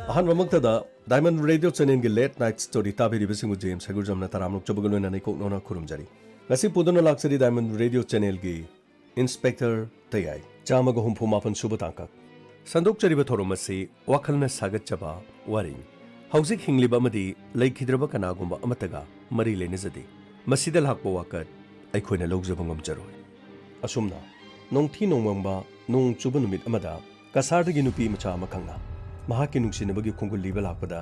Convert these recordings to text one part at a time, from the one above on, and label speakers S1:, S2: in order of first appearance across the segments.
S1: Ahmad Diamond radio channel की late night story ताबीरिबसिंगु James हगुरजमना तरामनुक चबगलोना नैकोकनोना खुरुमजरी ngasi puduna laksari diamond radio channel gi inspector tayai chamaga humpu mapan suba tangka sandok chariba thoromasi wakhalna sagatchaba wari hauzik hingliba amadi laikhidraba kanagumba amataga mari lenizadi masida lakpa wakat aikhoina lawjaba ngamjaroi asumna nongthi nongmangba nong chuba numit amada kasardagi nupi macha amakhangna mahaki nungsinabagi khungul liba lakpada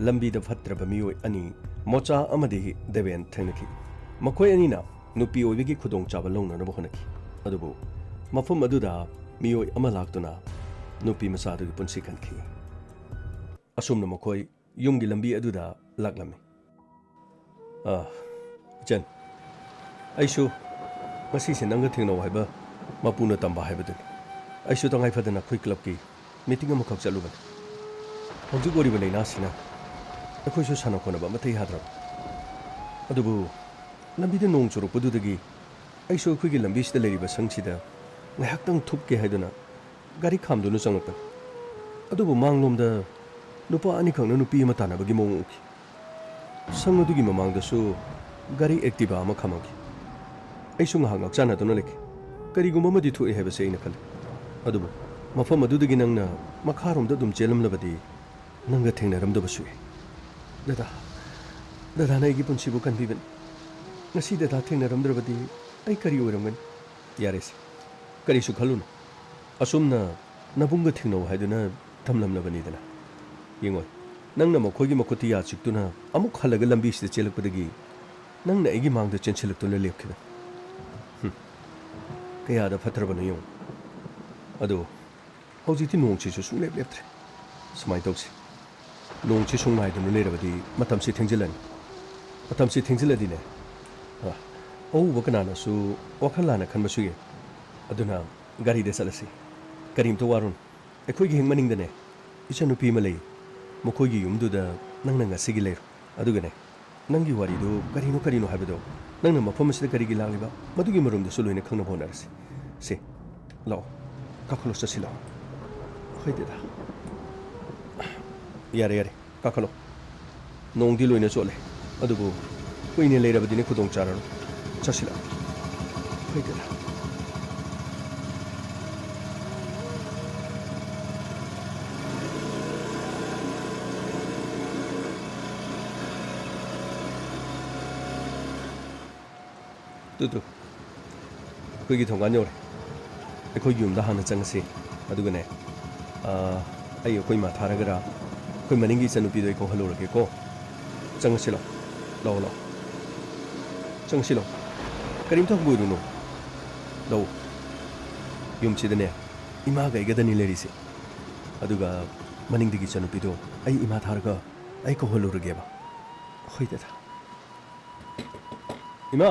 S1: lambi da phatraba mioi ani mocha amadi deven thainaki मखोई अनीना नुपी ओइबगी खुदोंग चाबा लौननबो होनकी अदुबो मफम अदुदा मियोय अमा लाक्तुना नुपी मसादुगी पुंसी खनकी असुमना मखोई युमगी लंबी अदुदा लाक्लमी जन आइसु मसीसे नंगा थेंगनो हाइबा मपुना तंबा हाइबदुन आइसु तंगाई फदना खुई club की meeting अमखक चलुबन हौजिक ओरिबा लेनासिना अखोइसु साना खोनबा मथै हाद्रब अदुबो लंबी नों चुरुपदुदगी ऐसो अखोइगी लंबीसिदा लेरिबा संगसिदा ngahakhtang thupke haiduna gari khamdunu changpa adubu manglomda nupa ani khangna nupi ama tanabagi mong uki sangadugi mamangda su gari activa ama khamagi aisu ngahangak chana duna lek kari gumba madi thu heba se ina khal adubu mafam adudagi nangna makharomda dum chelam labadi nanga thengnaramda basu dada na igi punsibu kanbiben ngasi dada thengnaramdrabadi ai kari oiramgan yares करी सुखलुन असुमना नबुंग थिंगनो हाइदुना थमलमलबनीदना यंगोय नंगना मखोगी मखोती या चिक्तुना अमुक हलग लंबी सिद चेलकपदगी नंगना एगी मांगद चेंछिलक्तुना लेपखिबा कयादा फत्रबनो young अदो हौजिति नोंगचिसु सुलेप लेपत्रे समाय तौसि नोंगचि सुंगाइदुना लेरबदी मतमसि थेंजिलदिने औबा कनानासु वखलाना खनबसुये अदुना गाड़ी दे चलसी करीम तो वारुन अखोइगी हिंगमनिंगदने इचनुपी मले मखोइगी युमदुदा नंगना ngasiगी लेरो अदुगने नंगी वारीदो करीनो हाबदो नंगना मफमसिदा करीगी लालिबा मदुगी मरुमदो सुलुइना खंगना बोनारसी से लाओ काखलो चसिलो होइदेदा यारे काखलो नोंगदी लोइना चोले अदुबो कुइने लेरबदिने खुदोंग चारनो चसिलो होइदेदा तुतु कोई थोंगान योरे अखोई युमदा हाना चंगसी अदुगने आई अखोई मा थारगरा अखोई मनिंगी चनुपी दो हलोरगे को चंगसिलो लो चंगसिलो करीम तो बुइरुनो लो युमचिदने इमा गैगदनी लेरिसे अदुगा मनिंगदिगी चनुपी दो आई इमा थारगा आई को हलोरगेबा होइदा इमा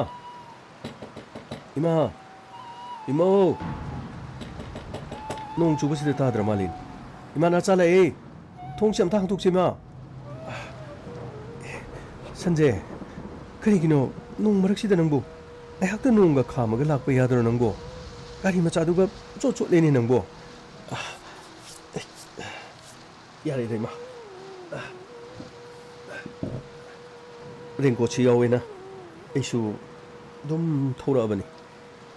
S1: इमा नों चुबसिदा ताद्रा मालिन इमा ना चाले थोंसे अमता हांतोकसेमा संजय करिगिनो नों मरक्सिदा नंगबो आइहाक्ता नोंगा खामगा लाकपा यादरो नंगबो गारि मचादुगा चोलेनि नंगबो यारे दैमा रेनकोटसि यावेना ऐसु दम थौराबनी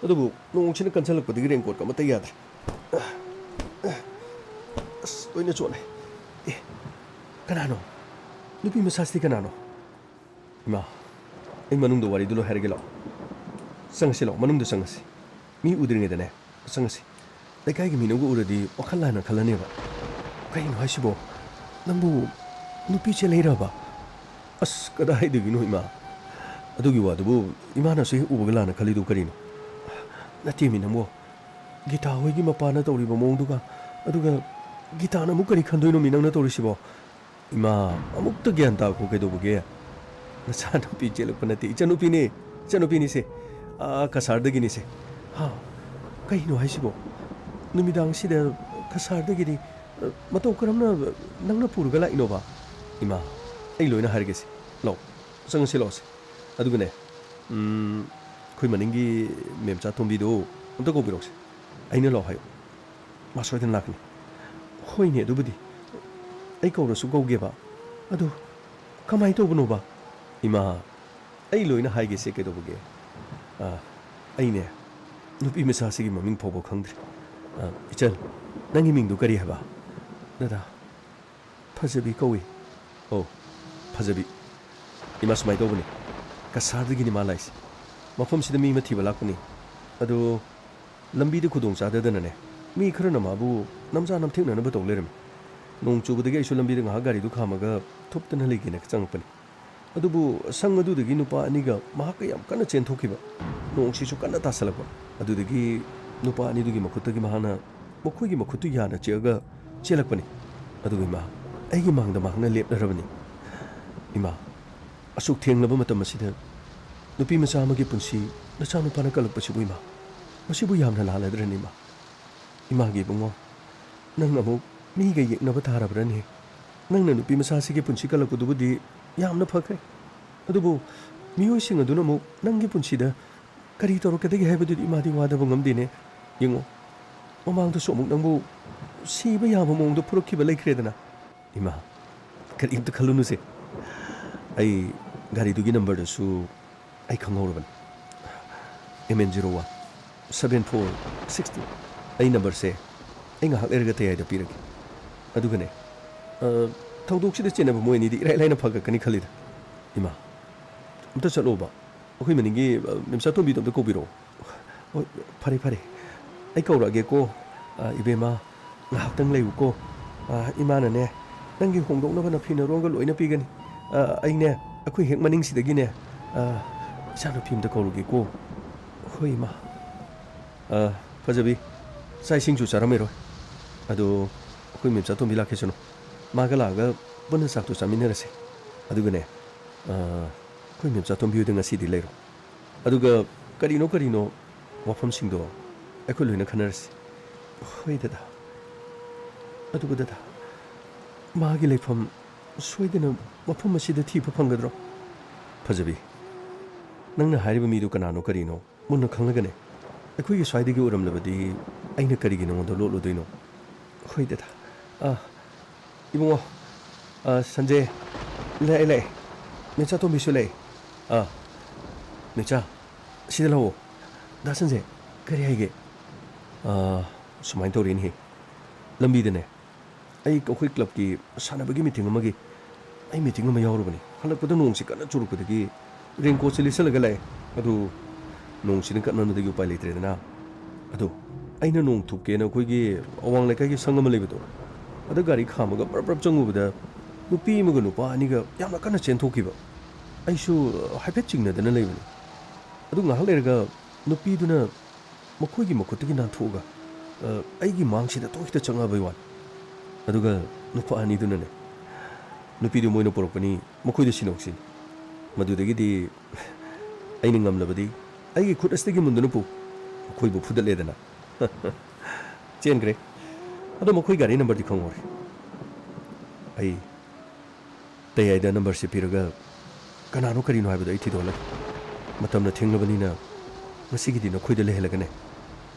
S1: अदुबु नोंसिना कंसलकपदगी रेनकोट का मत याद लोइना चोले कनानो नुपी मसास्ति कनानो इमा ऐ मनुंग दो वारी दुलो हेरगे लाओ संगसि लाओ मनुंग दो संगसि मी उद्रिङेदने संगसि लेकाइगी मिनुगु उरदि वखलाना खलनेबा कहिनो हाइसिबो नंबु नुपी चे लेरबा अस कदाइदगिनो इमा अदुगी वादुबु इमाना सहि उबगलाना खलिदु करिनो नतीमी नमो गीता होगी मपाना तौरीब मोंदुगा अदुगा गीताना अमुक करी खंदोइनो मिनंगना तौरिसिबो इमा अमुक्त ज्ञान ताखो केदोबगे नचानुपी चेलकपनति इचनुपीनी से कसारदगिनी से हा कहिनो हाइसिबो नुमिदांगसिदा कसारदगिनी मतौ करमना नंगना पुरगला इनोबा इमा ऐ लोइना हारगेसे लो संगसे लोसे अदुगने कोई मनिंगी मेमचा तोंबीदो अमता कोबिरोक्से आइना लो हायो मासोइदन लाकनी होइने दुबुदी ꯑꯩ ꯀꯧꯔꯁꯨ ꯀꯧꯒꯦꯕ ꯑꯗꯨ ꯀꯃꯥꯏꯅ ꯇꯧꯕꯅꯣꯕ ꯏꯃꯥ ꯑꯩ ꯂꯣꯏꯅ ꯍꯥꯏꯒꯦꯁꯦ ꯀꯩꯗꯧꯕꯒꯦ ꯑꯩꯅꯦ ꯅꯨꯄꯤ ꯃꯆꯥꯁꯤꯒꯤ ꯃꯃꯤꯡ ꯐꯥꯎꯕ ꯈꯪꯗ꯭ꯔꯤ ꯏꯆꯟ ꯅꯪꯒꯤ ꯃꯤꯡꯗꯨ ꯀꯔꯤ ꯍꯥꯏꯕ ꯗꯗꯥ ꯐꯖꯕꯤ ꯀꯧꯏ ꯑꯣ ꯐꯖꯕꯤ ꯏꯃꯥ ꯁꯨꯃꯥꯏꯅ ꯇꯧꯕꯅꯤ ꯀꯁꯥꯔꯗꯒꯤꯅꯤ ꯃꯥ ꯂꯥꯛꯏꯁꯦ ꯃꯐꯝꯁꯤꯗ ꯃꯤ ꯑꯃ ꯊꯤꯕ ꯂꯥꯛꯄꯅꯤ ꯑꯗꯣ ꯂꯝꯕꯤꯗ ꯈꯨꯗꯣꯡ ꯆꯥꯗꯗꯅꯅꯦ ꯃꯤ ꯈꯔꯅ ꯃꯥꯕꯨ ꯅꯝꯖꯥ ꯅꯝꯊꯦꯛꯅꯅꯕ ꯇꯧ ꯂꯩꯔꯝꯃꯤ ꯅꯣꯡ ꯆꯨꯕꯗꯒꯤ ꯑꯩꯁꯨ ꯂꯝꯕꯤꯗ ꯉꯥꯏꯍꯥꯛ ꯒꯥꯔꯤꯗꯨ ꯈꯥꯝꯃꯒ ꯊꯨꯞꯇꯅ ꯂꯩꯒꯦꯅ ꯆꯪꯉꯛꯄꯅꯤ ꯑꯗꯨꯕꯨ ꯁꯪ ꯑꯗꯨꯗꯒꯤ ꯅꯨꯄꯥ ꯑꯅꯤꯒ ꯃꯍꯥꯛꯀ ꯌꯥꯝ ꯀꯟꯅ ꯆꯦꯟꯊꯣꯛꯈꯤꯕ ꯅꯣꯡꯁꯤꯁꯨ ꯀꯟꯅ ꯇꯥꯁꯜꯂꯛꯄ ꯑꯗꯨꯗꯒꯤ ꯅꯨꯄꯥ ꯑꯅꯤꯗꯨꯒꯤ ꯃꯈꯨꯠꯇꯒꯤ ꯃꯍꯥꯛꯅ ꯃꯈꯣꯏꯒꯤ ꯃꯈꯨꯠꯇꯨ ꯌꯥꯅ ꯆꯤꯛꯑꯒ ꯆꯦꯜꯂꯛꯄꯅꯤ ꯑꯗꯨꯒ ꯏꯃꯥ ꯑꯩꯒꯤ ꯃꯥꯡꯗ ꯃꯍꯥꯛꯅ ꯂꯦꯞꯂꯔꯕꯅꯤ ꯏꯃꯥ ꯑꯁꯨꯛ ꯊꯦꯡꯂꯕ ꯃꯇꯝ ꯑꯁꯤꯗ ꯅꯨꯄꯤ ꯃꯆꯥ ꯑꯃꯒꯤ ꯄꯨꯟꯁꯤ ꯅꯆꯥꯅꯨꯄꯥꯅ ꯀꯜꯂꯛꯄꯁꯤꯕꯨ ꯏꯃꯥ ꯃꯁꯤꯕꯨ ꯌꯥꯝꯅ ꯂꯥꯜꯂꯗ꯭ꯔꯅꯤ ꯏꯃꯥ ꯏꯃꯥꯒꯤ ꯏꯕꯨꯡꯉꯣ ꯅꯪ ꯑꯃꯨꯛ ꯃꯤꯒ ꯌꯦꯛꯅꯕ ꯊꯥꯔꯕ꯭ꯔꯅꯦ ꯅꯪꯅ ꯅꯨꯄꯤ ꯃꯆꯥꯁꯤꯒꯤ ꯄꯨꯟꯁꯤ ꯀꯜꯂꯛꯄꯗꯨꯕꯨꯗꯤ ꯌꯥꯝꯅ ꯐꯈ꯭ꯔꯦ ꯑꯗꯨꯕꯨ ꯃꯤꯑꯣꯏꯁꯤꯡ ꯑꯗꯨꯅ ꯑꯃꯨꯛ ꯅꯪꯒꯤ ꯄꯨꯟꯁꯤꯗ ꯀꯔꯤ ꯇꯧꯔꯛꯀꯗꯒꯦ ꯍꯥꯏꯕꯗꯨꯗꯤ ꯏꯃꯥꯗꯤ ꯋꯥꯗꯕ ꯉꯝꯗꯦꯅꯦ ꯌꯦꯡꯉꯣ ꯃꯃꯥꯡꯗꯁꯨ ꯑꯃꯨꯛ ꯅꯪꯕꯨ ꯁꯤꯕ ꯌꯥꯕ ꯃꯑꯣꯡꯗ ꯐꯨꯔꯛꯈꯤꯕ ꯂꯩꯈ꯭ꯔꯦꯗꯅ ꯏꯃꯥ ꯀꯔꯤꯝꯇ ꯈꯜꯂꯨꯅꯨꯁꯦ ꯑꯩ ꯒꯥꯔꯤꯗꯨꯒꯤ ꯅꯝꯕꯔꯗꯨꯁꯨ ꯑꯩ ꯈꯪꯍꯧꯔꯕꯅꯤ MN01 7460 ꯑꯩ ꯅꯝꯕꯔꯁꯦ ꯑꯩ ꯉꯥꯏꯍꯥꯛ ꯂꯩꯔꯒ ꯇꯌꯥꯏꯗ ꯄꯤꯔꯒꯦ ꯑꯗꯨꯒꯅꯦ ꯊꯧꯗꯣꯛꯁꯤꯗ ꯆꯦꯟꯅꯕ ꯃꯣꯏ ꯑꯅꯤꯗꯤ ꯏꯔꯥꯏ ꯂꯥꯏꯅ ꯐꯒꯠꯀꯅꯤ ꯈꯜꯂꯤꯗ ꯏꯃꯥ ꯑꯝꯇ ꯆꯠꯂꯣꯕ ꯑꯩꯈꯣꯏ ꯃꯅꯤꯡꯒꯤ ꯃꯦꯝꯆꯥꯇꯣꯝꯕꯤꯗꯣ ꯑꯝꯇ ꯀꯧꯕꯤꯔꯛꯑꯣ ꯍꯣꯏ ꯐꯔꯦ ꯐꯔꯦ ꯑꯩ ꯀꯧꯔꯛꯑꯒꯦꯀꯣ ꯏꯕꯦꯝꯃ ꯉꯥꯏꯍꯥꯛꯇꯪ ꯂꯩꯌꯨꯀꯣ ꯏꯃꯥꯅꯅꯦ ꯅꯪꯒꯤ ꯍꯣꯡꯗꯣꯛꯅꯕ ꯅꯐꯤ-ꯅꯔꯣꯡꯒ ꯂꯣꯏꯅ ꯄꯤꯒꯅꯤ ꯑꯩꯅꯦ ꯑꯩꯈꯣꯏ ꯍꯦꯛ ꯃꯅꯤꯡꯁꯤꯗꯒꯤꯅꯦ ꯏꯆꯥꯅꯨꯄꯤ ꯑꯝꯇ ꯀꯧꯔꯨꯒꯦꯀꯣ ꯍꯣꯏ ꯏꯃꯥ ꯐꯖꯕꯤ ꯆꯥꯛ ꯏꯁꯤꯡꯁꯨ ꯆꯥꯔꯝꯃꯔꯣꯏ ꯑꯗꯣ ꯑꯩꯈꯣꯏ ꯃꯦꯝꯆꯥꯇꯣꯝꯕꯤ ꯂꯥꯛꯈꯤꯁꯅꯨ ꯃꯥꯒ ꯂꯥꯛꯑꯒ ꯄꯨꯟꯅ ꯆꯥꯛꯇꯣ ꯆꯥꯃꯤꯟꯅꯔꯁꯦ ꯑꯗꯨꯒꯅꯦ ꯑꯩꯈꯣꯏ ꯃꯦꯝꯆꯥꯇꯣꯝꯕꯤ ꯍꯣꯏꯗ ꯉꯁꯤꯗꯤ ꯂꯩꯔꯣ ꯑꯗꯨꯒ ꯀꯔꯤꯅꯣ ꯋꯥꯐꯝꯁꯤꯡꯗꯣ ꯑꯩꯈꯣꯏ ꯂꯣꯏꯅ ꯈꯟꯅꯔꯁꯤ ꯍꯣꯏ ꯗꯗꯥ ꯑꯗꯨꯒ ꯗꯗꯥ ꯃꯥꯒꯤ ꯂꯩꯐꯝ ꯁꯣꯏꯗꯅ ꯃꯐꯝ ꯑꯁꯤꯗ ꯊꯤꯕ ꯐꯪꯒꯗ꯭ꯔꯣ ꯐꯖꯕꯤ ꯅꯪꯅ ꯍꯥꯏꯔꯤꯕ ꯃꯤꯗꯨ ꯀꯅꯥꯅꯣ ꯀꯔꯤꯅꯣ ꯃꯨꯟꯅ ꯈꯪꯂꯒꯅꯦ ꯑꯩꯈꯣꯏꯒꯤ ꯁ꯭ꯋꯥꯏꯗꯒꯤ ꯑꯣꯏꯔꯝꯂꯕꯗꯤ ꯑꯩꯅ ꯀꯔꯤꯒꯤ ꯅꯉꯣꯟꯗ ꯂꯣꯠꯂꯨꯗꯣꯏꯅꯣ ꯍꯣꯏ ꯗꯗꯥ ꯏꯕꯨꯡꯉꯣ ꯁꯟꯖꯦ ꯂꯥꯛꯑꯦ ꯃꯦꯝꯆꯥꯇꯣꯝꯕꯤꯁꯨ ꯂꯥꯛꯑꯦ ꯃꯦꯝꯆꯥ ꯁꯤꯗ ꯂꯥꯛꯑꯣ ꯗꯥ ꯁꯟꯖꯦ ꯀꯔꯤ ꯍꯥꯏꯒꯦ ꯁꯨꯃꯥꯏꯅ ꯇꯧꯔꯤꯅꯦꯍꯦ ꯂꯝꯕꯤꯗꯅꯦ ꯑꯩꯈꯣꯏ ꯀ꯭ꯂꯕꯀꯤ ꯁꯥꯟꯅꯕꯒꯤ ꯃꯤꯇꯤꯡ ꯑꯃꯒꯤ ꯑꯩ ꯃꯤꯇꯤꯡ ꯑꯃ ꯌꯥꯎꯔꯨꯕꯅꯤ ꯍꯜꯂꯛꯄꯗ ꯅꯣꯡꯁꯤ ꯀꯟꯅ ꯆꯨꯔꯛꯄꯗꯒꯤ ꯔꯦꯟꯀꯣꯠꯁꯦ ꯂꯤꯠꯁꯜꯂꯒ ꯂꯥꯛꯑꯦ ꯑꯗꯨ ꯅꯣꯡꯁꯤꯅ ꯀꯟꯃꯟꯕꯗꯒꯤ ꯎꯄꯥꯏ ꯂꯩꯇ꯭ꯔꯦꯗꯅ ꯑꯗꯣ ꯑꯩꯅ ꯅꯣꯡ ꯊꯨꯞꯀꯦꯅ ꯑꯩꯈꯣꯏꯒꯤ ꯑꯋꯥꯡ ꯂꯩꯀꯥꯏꯒꯤ ꯁꯪ ꯑꯃ ꯂꯩꯕꯗꯣ ꯑꯗ ꯒꯥꯔꯤ ꯈꯥꯝꯃꯒ ꯕ꯭ꯔꯞ ꯆꯪꯉꯨꯕꯗ ꯅꯨꯄꯤ ꯑꯃꯒ ꯅꯨꯄꯥ ꯑꯅꯤꯒ ꯌꯥꯝꯅ ꯀꯟꯅ ꯆꯦꯟꯊꯣꯛꯈꯤꯕ ꯑꯩꯁꯨ ꯍꯥꯏꯐꯦꯠ ꯆꯤꯡꯅꯗꯅ ꯂꯩꯕꯅꯤ ꯑꯗꯨ ꯉꯥꯏꯍꯥꯛ ꯂꯩꯔꯒ ꯅꯨꯄꯤꯗꯨꯅ ꯃꯈꯣꯏꯒꯤ ꯃꯈꯨꯠꯇꯒꯤ नाꯟꯊꯣꯛꯑꯒ ꯑꯩꯒꯤ ꯃꯥꯡꯁꯤꯗ ꯇꯣꯛꯇ ꯆꯪꯉꯛꯑꯕꯩ ꯋꯥꯅꯤ ꯑꯗꯨꯒ ꯅꯨꯄꯥ ꯑꯅꯤꯗꯨꯅꯅꯦ ꯅꯨꯄꯤꯗꯨ ꯃꯣꯏꯅ ꯄꯣꯔꯛꯄꯅꯤ ꯃꯈꯣꯏꯗ ꯁꯤꯅꯧꯁꯤꯅꯤ ꯃꯗꯨꯗꯒꯤꯗꯤ ꯑꯩꯅ ꯉꯝꯂꯕꯗꯤ ꯑꯩꯒꯤ ꯈꯨꯠ ꯑꯁꯤꯗꯒꯤ ꯃꯨꯟꯗꯨꯅ ꯄꯨ ꯃꯈꯣꯏꯕꯨ ꯐꯨꯗꯠꯂꯦꯗꯅ ꯆꯦꯟꯈ꯭ꯔꯦ ꯑꯗꯣ ꯃꯈꯣꯏ ꯒꯥꯔꯤ ꯅꯝꯕꯔꯗꯤ ꯈꯪꯍꯧꯔꯦ ꯑꯩ ꯇꯌꯥꯏꯗ ꯅꯝꯕꯔꯁꯦ ꯄꯤꯔꯒ ꯀꯅꯥꯅꯣ ꯀꯔꯤꯅꯣ ꯍꯥꯏꯕꯗꯣ ꯑꯩ ꯊꯤꯗꯣꯛꯍꯜꯂꯒꯦ ꯃꯇꯝꯅ ꯊꯦꯡꯂꯕꯅꯤ나 ꯉꯁꯤꯒꯤꯗꯤ ꯅꯈꯣꯏꯗ ꯂꯩꯍꯜꯂꯒꯅꯦ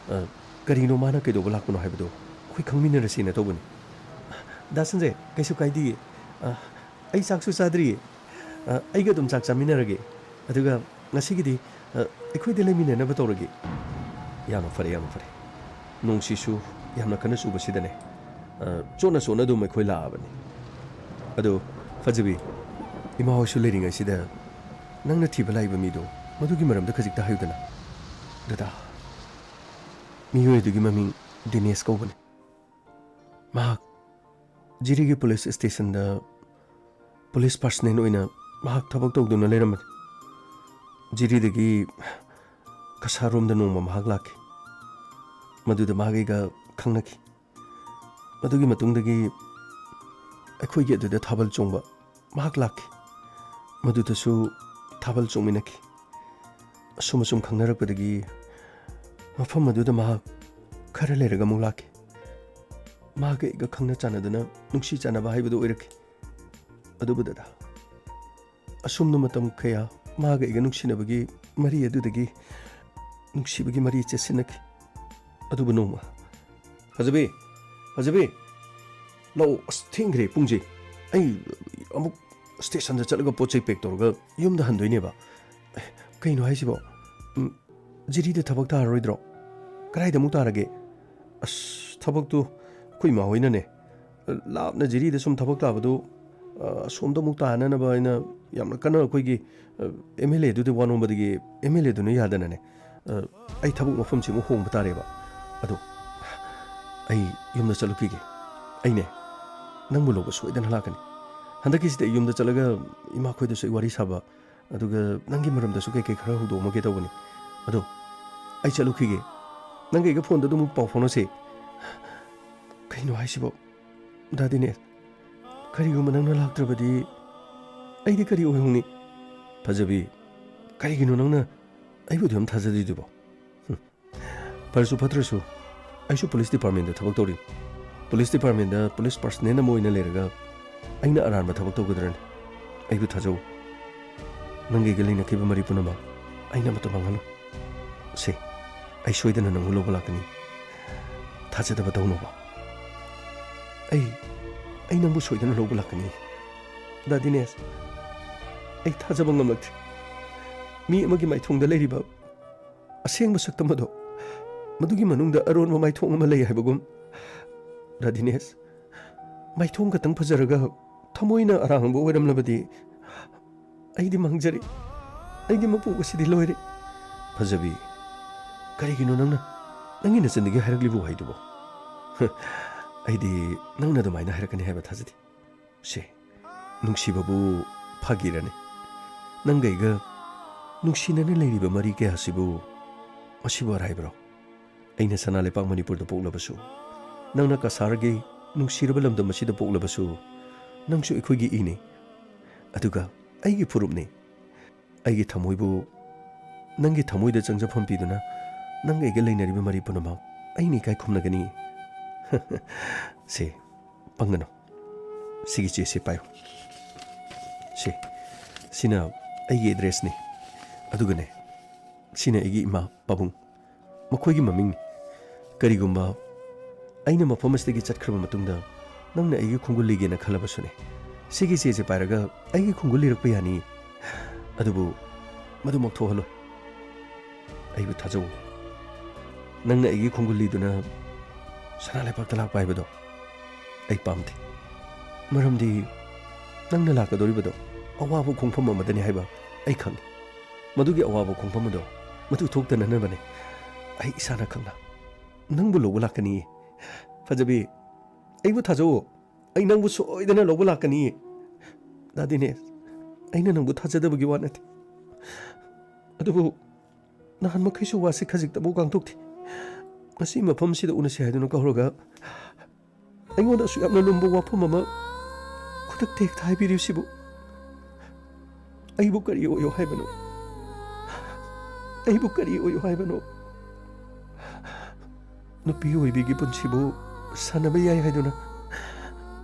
S1: ꯀꯔꯤꯅꯣ ꯃꯥꯅ ꯀꯩꯗꯧꯕ ꯂꯥꯛꯄꯅꯣ ꯍꯥꯏꯕꯗꯣ ꯑꯩꯈꯣꯏ ꯈꯪꯃꯤꯟꯅꯔꯁꯤꯅ ꯇꯧꯕꯅꯤ ꯗꯥ ꯁꯟꯖꯦ ꯀꯩꯁꯨ ꯀꯥꯏꯗꯤꯌꯦ ꯑꯩ ꯆꯥꯛꯁꯨ ꯆꯥꯗ꯭ꯔꯤꯌꯦ ꯑꯩꯒ ꯑꯗꯨꯝ ꯆꯥꯛ ꯆꯥꯃꯤꯟꯅꯔꯒꯦ ꯑꯗꯨꯒ ꯉꯁꯤꯒꯤꯗꯤ ꯑꯩꯈꯣꯏꯗ ꯂꯩꯃꯤꯟꯅꯅꯕ ꯇꯧꯔꯒꯦ ꯌꯥꯝꯅ ꯐꯔꯦ ꯅꯣꯡꯁꯤꯁꯨ ꯌꯥꯝꯅ ꯀꯟꯅ ꯆꯨꯕꯁꯤꯗꯅꯦ ꯆꯣꯠꯅ ꯑꯗꯨꯝ ꯑꯩꯈꯣꯏ ꯂꯥꯛꯑꯕꯅꯤ ꯑꯗꯣ ꯐꯖꯕꯤ ꯏꯃꯥ ꯍꯣꯏꯁꯨ ꯂꯩꯔꯤꯉꯩꯁꯤꯗ ꯅꯪꯅ ꯊꯤꯕ ꯂꯥꯛꯏꯕ ꯃꯤꯗꯣ ꯃꯗꯨꯒꯤ ꯃꯔꯝꯗ ꯈꯖꯤꯛꯇ ꯍꯥꯏꯌꯨꯗꯅ ꯗꯗꯥ ꯃꯤꯑꯣꯏ ꯑꯗꯨꯒꯤ ꯃꯃꯤꯡ ꯗꯤꯅꯦꯁ ꯀꯧꯕꯅꯤ ꯃꯍꯥꯛ ꯖꯤꯔꯤꯒꯤ ꯄꯨꯂꯤꯁ ꯁ꯭ꯇꯦꯁꯟꯗ ꯄꯨꯂꯤꯁ ꯄꯥꯔꯁꯅꯦꯜ ꯑꯣꯏꯅ ꯃꯍꯥꯛ ꯊꯕꯛ ꯇꯧꯗꯨꯅ ꯂꯩꯔꯝꯕꯅꯤ ꯖꯤꯔꯤꯗꯒꯤ ꯀꯁꯥꯔꯣꯝꯗ ꯅꯣꯡꯃ ꯃꯍꯥꯛ ꯂꯥꯛꯈꯤ ꯃꯗꯨꯗ ꯃꯍꯥꯛꯒ ꯈꯪꯅꯈꯤ ꯃꯗꯨꯒꯤ ꯃꯇꯨꯡꯗꯒꯤ ꯑꯩꯈꯣꯏꯒꯤ ꯑꯗꯨꯗ ꯊꯥꯕꯜ ꯆꯣꯡꯕ ꯃꯍꯥꯛ ꯂꯥꯛꯈꯤ ꯃꯗꯨꯗꯁꯨ ꯊꯥꯕꯜ ꯆꯣꯡꯃꯤꯟꯅꯈꯤ ꯑꯁꯨꯝ ꯈꯪꯅꯔꯛꯄꯗꯒꯤ ꯃꯐꯝ ꯑꯗꯨꯗ ꯃꯍꯥꯛ ꯈꯔ ꯂꯩꯔꯒ ꯑꯃꯨꯛ ꯂꯥꯛꯈꯤ ꯃꯍꯥꯛꯒ ꯑꯩꯒ ꯈꯪꯅ ꯆꯥꯟꯅꯗꯨꯅ ꯅꯨꯡꯁꯤ ꯆꯥꯟꯅꯕ ꯍꯥꯏꯕꯗꯨ ꯑꯣꯏꯔꯛꯈꯤ ꯑꯗꯨꯕꯨ ꯗꯗꯥ ꯑꯁꯨꯝꯅ ꯃꯇꯝ ꯀꯌꯥ ꯃꯍꯥꯛꯒ ꯑꯩꯒ ꯅꯨꯡꯁꯤꯅꯕꯒꯤ ꯃꯔꯤ ꯑꯗꯨꯗꯒꯤ ꯅꯨꯡꯁꯤꯕꯒꯤ ꯃꯔꯤ ꯆꯦꯠꯁꯤꯟꯅꯈꯤ ꯑꯗꯨꯕꯨ ꯅꯣꯡꯃ ꯐꯖꯕꯤ ꯂꯥꯛꯑꯣ ꯑꯁ ꯊꯦꯡꯈ꯭ꯔꯦ ꯄꯨꯡꯁꯦ ꯑꯩ ꯑꯃꯨꯛ ꯁ꯭ꯇꯦꯁꯟꯗ ꯆꯠꯂꯒ ꯄꯣꯠ ꯆꯩ ꯄꯦꯛ ꯇꯧꯔꯒ ꯌꯨꯝꯗ ꯍꯟꯗꯣꯏꯅꯦꯕ ꯀꯩꯅꯣ ꯍꯥꯏꯁꯤꯕꯣ ꯖꯤꯔꯤꯗ ꯊꯕꯛ ꯇꯥꯔꯔꯣꯏꯗ꯭ꯔꯣ ꯀꯗꯥꯏꯗ ꯑꯃꯨꯛ ꯇꯥꯔꯒꯦ ꯑꯁ ꯊꯕꯛꯇꯨ ꯑꯩꯈꯣꯏ ꯏꯃꯥ ꯍꯣꯏꯅꯅꯦ ꯂꯥꯞꯅ ꯖꯤꯔꯤꯗ ꯁꯨꯝ ꯊꯕꯛ ꯇꯥꯕꯗꯨ ꯑꯁꯣꯝꯗ ꯑꯃꯨꯛ ꯇꯥꯅꯅꯕ ꯑꯩꯅ ꯌꯥꯝꯅ ꯀꯟꯅ ꯑꯩꯈꯣꯏꯒꯤ ꯑꯦꯝ ꯑꯦꯜ ꯑꯦꯗꯨꯗ ꯋꯥ ꯅꯣꯝꯕꯗꯒꯤ ꯑꯦꯝ ꯑꯦꯜ ꯑꯦꯗꯨꯅ ꯌꯥꯗꯅꯅꯦ ꯑꯩ ꯊꯕꯛ ꯃꯐꯝꯁꯤ ꯑꯃꯨꯛ ꯍꯣꯡꯕ ꯇꯥꯔꯦꯕ ꯑꯗꯣ ꯑꯩ ꯌꯨꯝꯗ ꯆꯠꯂꯨꯈꯤꯒꯦ ꯑꯩꯅꯦ ꯅꯪꯕꯨ ꯂꯧꯕ ꯁꯣꯏꯗꯅ ꯂꯥꯛꯀꯅꯤ ꯍꯟꯗꯛꯀꯤꯁꯤꯗ ꯑꯩ ꯌꯨꯝꯗ ꯆꯠꯂꯒ ꯏꯃꯥ ꯈꯣꯏꯗꯁꯨ ꯑꯩ ꯋꯥꯔꯤ ꯁꯥꯕ ꯑꯗꯨꯒ ꯅꯪꯒꯤ ꯃꯔꯝꯗꯁꯨ ꯀꯩꯀꯩ ꯈꯔ ꯍꯧꯗꯣꯛꯑꯝꯃꯒꯦ ꯇꯧꯕꯅꯤ ꯑꯗꯣ ꯑꯩ ꯆꯠꯂꯨꯈꯤꯒꯦ ꯅꯪꯒ ꯑꯩꯒ ꯐꯣꯟꯗ ꯑꯗꯨꯝ ꯄꯥꯎ ꯐꯥꯎꯅꯁꯦ ꯀꯩꯅꯣ ꯍꯥꯏꯁꯤꯕꯣ ꯗꯥ ꯗꯤꯅꯦꯁ ꯀꯔꯤꯒꯨꯝꯕ ꯅꯪꯅ ꯂꯥꯛꯇ꯭ꯔꯕꯗꯤ ꯑꯩꯗꯤ ꯀꯔꯤ ꯑꯣꯏꯍꯧꯅꯤ ꯐꯖꯕꯤ ꯀꯔꯤꯒꯤꯅꯣ ꯅꯪꯅ ꯑꯩꯕꯨ ꯑꯗꯨꯝ ꯊꯥꯖꯗ꯭ꯔꯤꯗꯨꯕꯣ ꯐꯔꯁꯨ ꯐꯠꯇ꯭ꯔꯁꯨ ꯑꯩꯁꯨ ꯄꯨꯂꯤꯁ ꯗꯤꯄꯥꯔꯠꯃꯦꯟꯗ ꯊꯕꯛ ꯇꯧꯔꯤ ꯄꯨꯂꯤꯁ ꯗꯤꯄꯥꯔꯠꯃꯦꯟꯗ ꯄꯨꯂꯤꯁ ꯄꯔꯁꯅꯦꯜ ꯑꯃ ꯑꯣꯏꯅ ꯂꯩꯔꯒ ꯑꯩꯅ ꯑꯔꯥꯟꯕ ꯊꯕꯛ ꯇꯧꯒꯗ꯭ꯔꯅꯤ ꯑꯩꯕꯨ ꯊꯥꯖꯧ ꯅꯪꯒꯤꯒ ꯂꯩꯅꯈꯤꯕ ꯃꯔꯤ ꯄꯨꯝꯅꯃꯛ ꯑꯩꯅ ꯑꯃꯠꯇ ꯃꯥꯡꯍꯜꯂꯨ ꯁꯦ ꯑꯩ ꯁꯣꯏꯗꯅ ꯅꯪꯕꯨ ꯂꯧꯕ ꯂꯥꯛꯀꯅꯤ ꯊꯥꯖꯗꯕ ꯇꯧꯅꯣꯕ ꯑꯩ ꯅꯪꯕꯨ ꯁꯣꯏꯗꯅ ꯂꯧꯕ ꯂꯥꯛꯀꯅꯤ ꯗꯥ ꯗꯤꯅꯦꯁ ꯑꯩ ꯊꯥꯖꯕ ꯉꯝꯂꯛꯇ꯭ꯔꯤ ꯃꯤ ꯑꯃꯒꯤ ꯃꯥꯏꯊꯣꯡꯗ ꯂꯩꯔꯤꯕ ꯑꯁꯦꯡꯕ ꯁꯛꯇꯝ ꯑꯗꯣ ꯃꯗꯨꯒꯤ ꯃꯅꯨꯡꯗ ꯑꯔꯣꯟꯕ ꯃꯥꯏꯊꯣꯡ ꯑꯃ ꯂꯩ ꯍꯥꯏꯕꯒꯨꯝ ꯗꯥ ꯗꯤꯅꯦꯁ ꯃꯥꯏꯊꯣꯡ ꯈꯛꯇꯪ ꯐꯖꯔꯒ ꯊꯃꯣꯏꯅ ꯑꯔꯥꯡꯕ ꯑꯣꯏꯔꯝꯂꯕꯗꯤ ꯑꯩꯗꯤ ꯃꯥꯡꯖꯔꯤ ꯑꯩꯒꯤ ꯃꯄꯣꯛ ꯑꯁꯤꯗꯤ ꯂꯣꯏꯔꯦ ꯐꯖꯕꯤ ꯀꯔꯤꯒꯤꯅꯣ ꯅꯪꯒꯤ ꯅꯆꯟꯗꯒꯤ ꯍꯥꯏꯔꯛꯂꯤꯕ ꯋꯥꯍꯩꯗꯨꯕꯣ ꯑꯩꯗꯤ ꯅꯪꯅ ꯑꯗꯨꯃꯥꯏꯅ ꯍꯥꯏꯔꯛꯀꯅꯤ ꯍꯥꯏꯕ ꯊꯥꯖꯗꯦ ꯁꯦ ꯅꯨꯡꯁꯤꯕꯕꯨ ꯐꯥꯒꯤꯔꯅꯤ ꯅꯪꯒ ꯑꯩꯒ ꯅꯨꯡꯁꯤꯅꯅ ꯂꯩꯔꯤꯕ ꯃꯔꯤ ꯀꯌꯥꯁꯤꯕꯨ ꯃꯁꯤꯕꯨ ꯑꯔꯥꯏꯕ꯭ꯔꯣ ꯑꯩꯅ ꯁꯅꯥ ꯂꯩꯄꯥꯛ ꯃꯅꯤꯄꯨꯔꯗ ꯄꯣꯛꯂꯕꯁꯨ ꯅꯪꯅ ꯀꯁꯥꯔꯒꯤ ꯅꯨꯡꯁꯤꯔꯕ ꯂꯝꯗꯝ ꯑꯁꯤꯗ ꯄꯣꯛꯂꯕꯁꯨ ꯅꯪꯁꯨ ꯑꯩꯈꯣꯏꯒꯤ ꯏꯅꯤ ꯑꯗꯨꯒ ꯑꯩꯒꯤ ꯐꯨꯔꯨꯞꯅꯤ ꯑꯩꯒꯤ ꯊꯃꯣꯏꯕꯨ ꯅꯪꯒꯤ ꯊꯃꯣꯏꯗ ꯆꯪꯖꯐꯝ ꯄꯤꯗꯨꯅ ꯅꯪꯒ ꯑꯩꯒ ꯂꯩꯅꯔꯤꯕ ꯃꯔꯤ ꯄꯨꯝꯅꯃꯛ ꯑꯩꯅ ꯏꯀꯥꯏ ꯈꯨꯝꯅꯒꯅꯤ ꯁꯦ ꯄꯪꯒꯅꯨ ꯁꯤꯒꯤ ꯆꯦꯁꯦ ꯄꯥꯏꯌꯨ ꯁꯤꯅ ꯑꯩꯒꯤ ꯑꯦꯗ꯭ꯔꯦꯁꯅꯤ ꯑꯗꯨꯒꯅꯦ ꯁꯤꯅ ꯑꯩꯒꯤ ꯏꯃꯥ ꯄꯥꯕꯨꯡ ꯃꯈꯣꯏꯒꯤ ꯃꯃꯤꯡꯅꯤ ꯀꯔꯤꯒꯨꯝꯕ ꯑꯩꯅ ꯃꯐꯝ ꯑꯁꯤꯗꯒꯤ ꯆꯠꯈ꯭ꯔꯕ ꯃꯇꯨꯡꯗ ꯅꯪꯅ ꯑꯩꯒꯤ ꯈꯣꯡꯒꯨꯜ ꯂꯤꯒꯦꯅ ꯈꯜꯂꯕꯁꯨꯅꯦ ꯁꯤꯒꯤ ꯆꯦꯁꯦ ꯄꯥꯏꯔꯒ ꯑꯩꯒꯤ ꯈꯣꯡꯒꯨꯜ ꯂꯤꯔꯛꯄ ꯌꯥꯅꯤ ꯑꯗꯨꯕꯨ ꯃꯗꯨꯃꯛ ꯊꯣꯛꯍꯜꯂꯣꯏ ꯑꯩꯕꯨ ꯊꯥꯖꯧ ꯅꯪꯅ ꯑꯩꯒꯤ ꯈꯣꯡꯒꯨꯜ ꯂꯤꯗꯨꯅ ꯁꯅꯥ ꯂꯩꯄꯥꯛꯇ ꯂꯥꯛꯄ ꯍꯥꯏꯕꯗꯣ ꯑꯩ ꯄꯥꯝꯗꯦ ꯃꯔꯝꯗꯤ ꯅꯪꯅ ꯂꯥꯛꯀꯗꯧꯔꯤꯕꯗꯣ ꯑꯋꯥꯕ ꯈꯣꯡꯐꯝ ꯑꯃꯗꯅꯤ ꯍꯥꯏꯕ ꯑꯩ ꯈꯪꯉꯤ ꯃꯗꯨꯒꯤ ꯑꯋꯥꯕ ꯈꯣꯡꯐꯝ ꯑꯗꯣ ꯃꯗꯨ ꯊꯣꯛꯇꯅꯅꯕꯅꯦ ꯑꯩ ꯏꯁꯥꯅ ꯈꯪꯅ ꯅꯪꯕꯨ ꯂꯧꯕ ꯂꯥꯛꯀꯅꯤꯌꯦ ꯐꯖꯕꯤ ꯑꯩꯕꯨ ꯊꯥꯖꯧ ꯑꯩ ꯅꯪꯕꯨ ꯁꯣꯏꯗꯅ ꯂꯧꯕ ꯂꯥꯛꯀꯅꯤꯌꯦ ꯗꯥ ꯗꯤꯅꯦꯁ ꯑꯩꯅ ꯅꯪꯕꯨ ꯊꯥꯖꯗꯕꯒꯤ ꯋꯥ ꯅꯠꯇꯦ ꯑꯗꯨꯕꯨ ꯅꯍꯥꯟ ꯃꯈꯩꯁꯨ ꯋꯥꯁꯤ ꯈꯖꯤꯛꯇꯕꯨ ꯉꯥꯡꯊꯣꯛꯇꯦ ꯉꯁꯤ ꯃꯐꯝꯁꯤꯗ ꯎꯅꯁꯤ ꯍꯥꯏꯗꯨꯅ ꯀꯧꯔꯒ ꯑꯩꯉꯣꯟꯗ ꯑꯁꯨꯛ ꯌꯥꯝꯅ ꯂꯨꯝꯕ ꯋꯥꯐꯝ ꯑꯃ ꯈꯨꯗꯛꯇ ꯍꯦꯛꯇ ꯍꯥꯏꯕꯤꯔꯤꯕꯁꯤꯕꯨ ꯑꯩꯕꯨ ꯀꯔꯤ ꯑꯣꯏꯌꯣ ꯍꯥꯏꯕꯅꯣ ꯑꯩꯕꯨ ꯀꯔꯤ ꯑꯣꯏꯌꯣ ꯍꯥꯏꯕꯅꯣ ꯅꯨꯄꯤ ꯑꯣꯏꯕꯤꯒꯤ ꯄꯨꯟꯁꯤꯕꯨ ꯁꯥꯟꯅꯕ ꯌꯥꯏ ꯍꯥꯏꯗꯨꯅ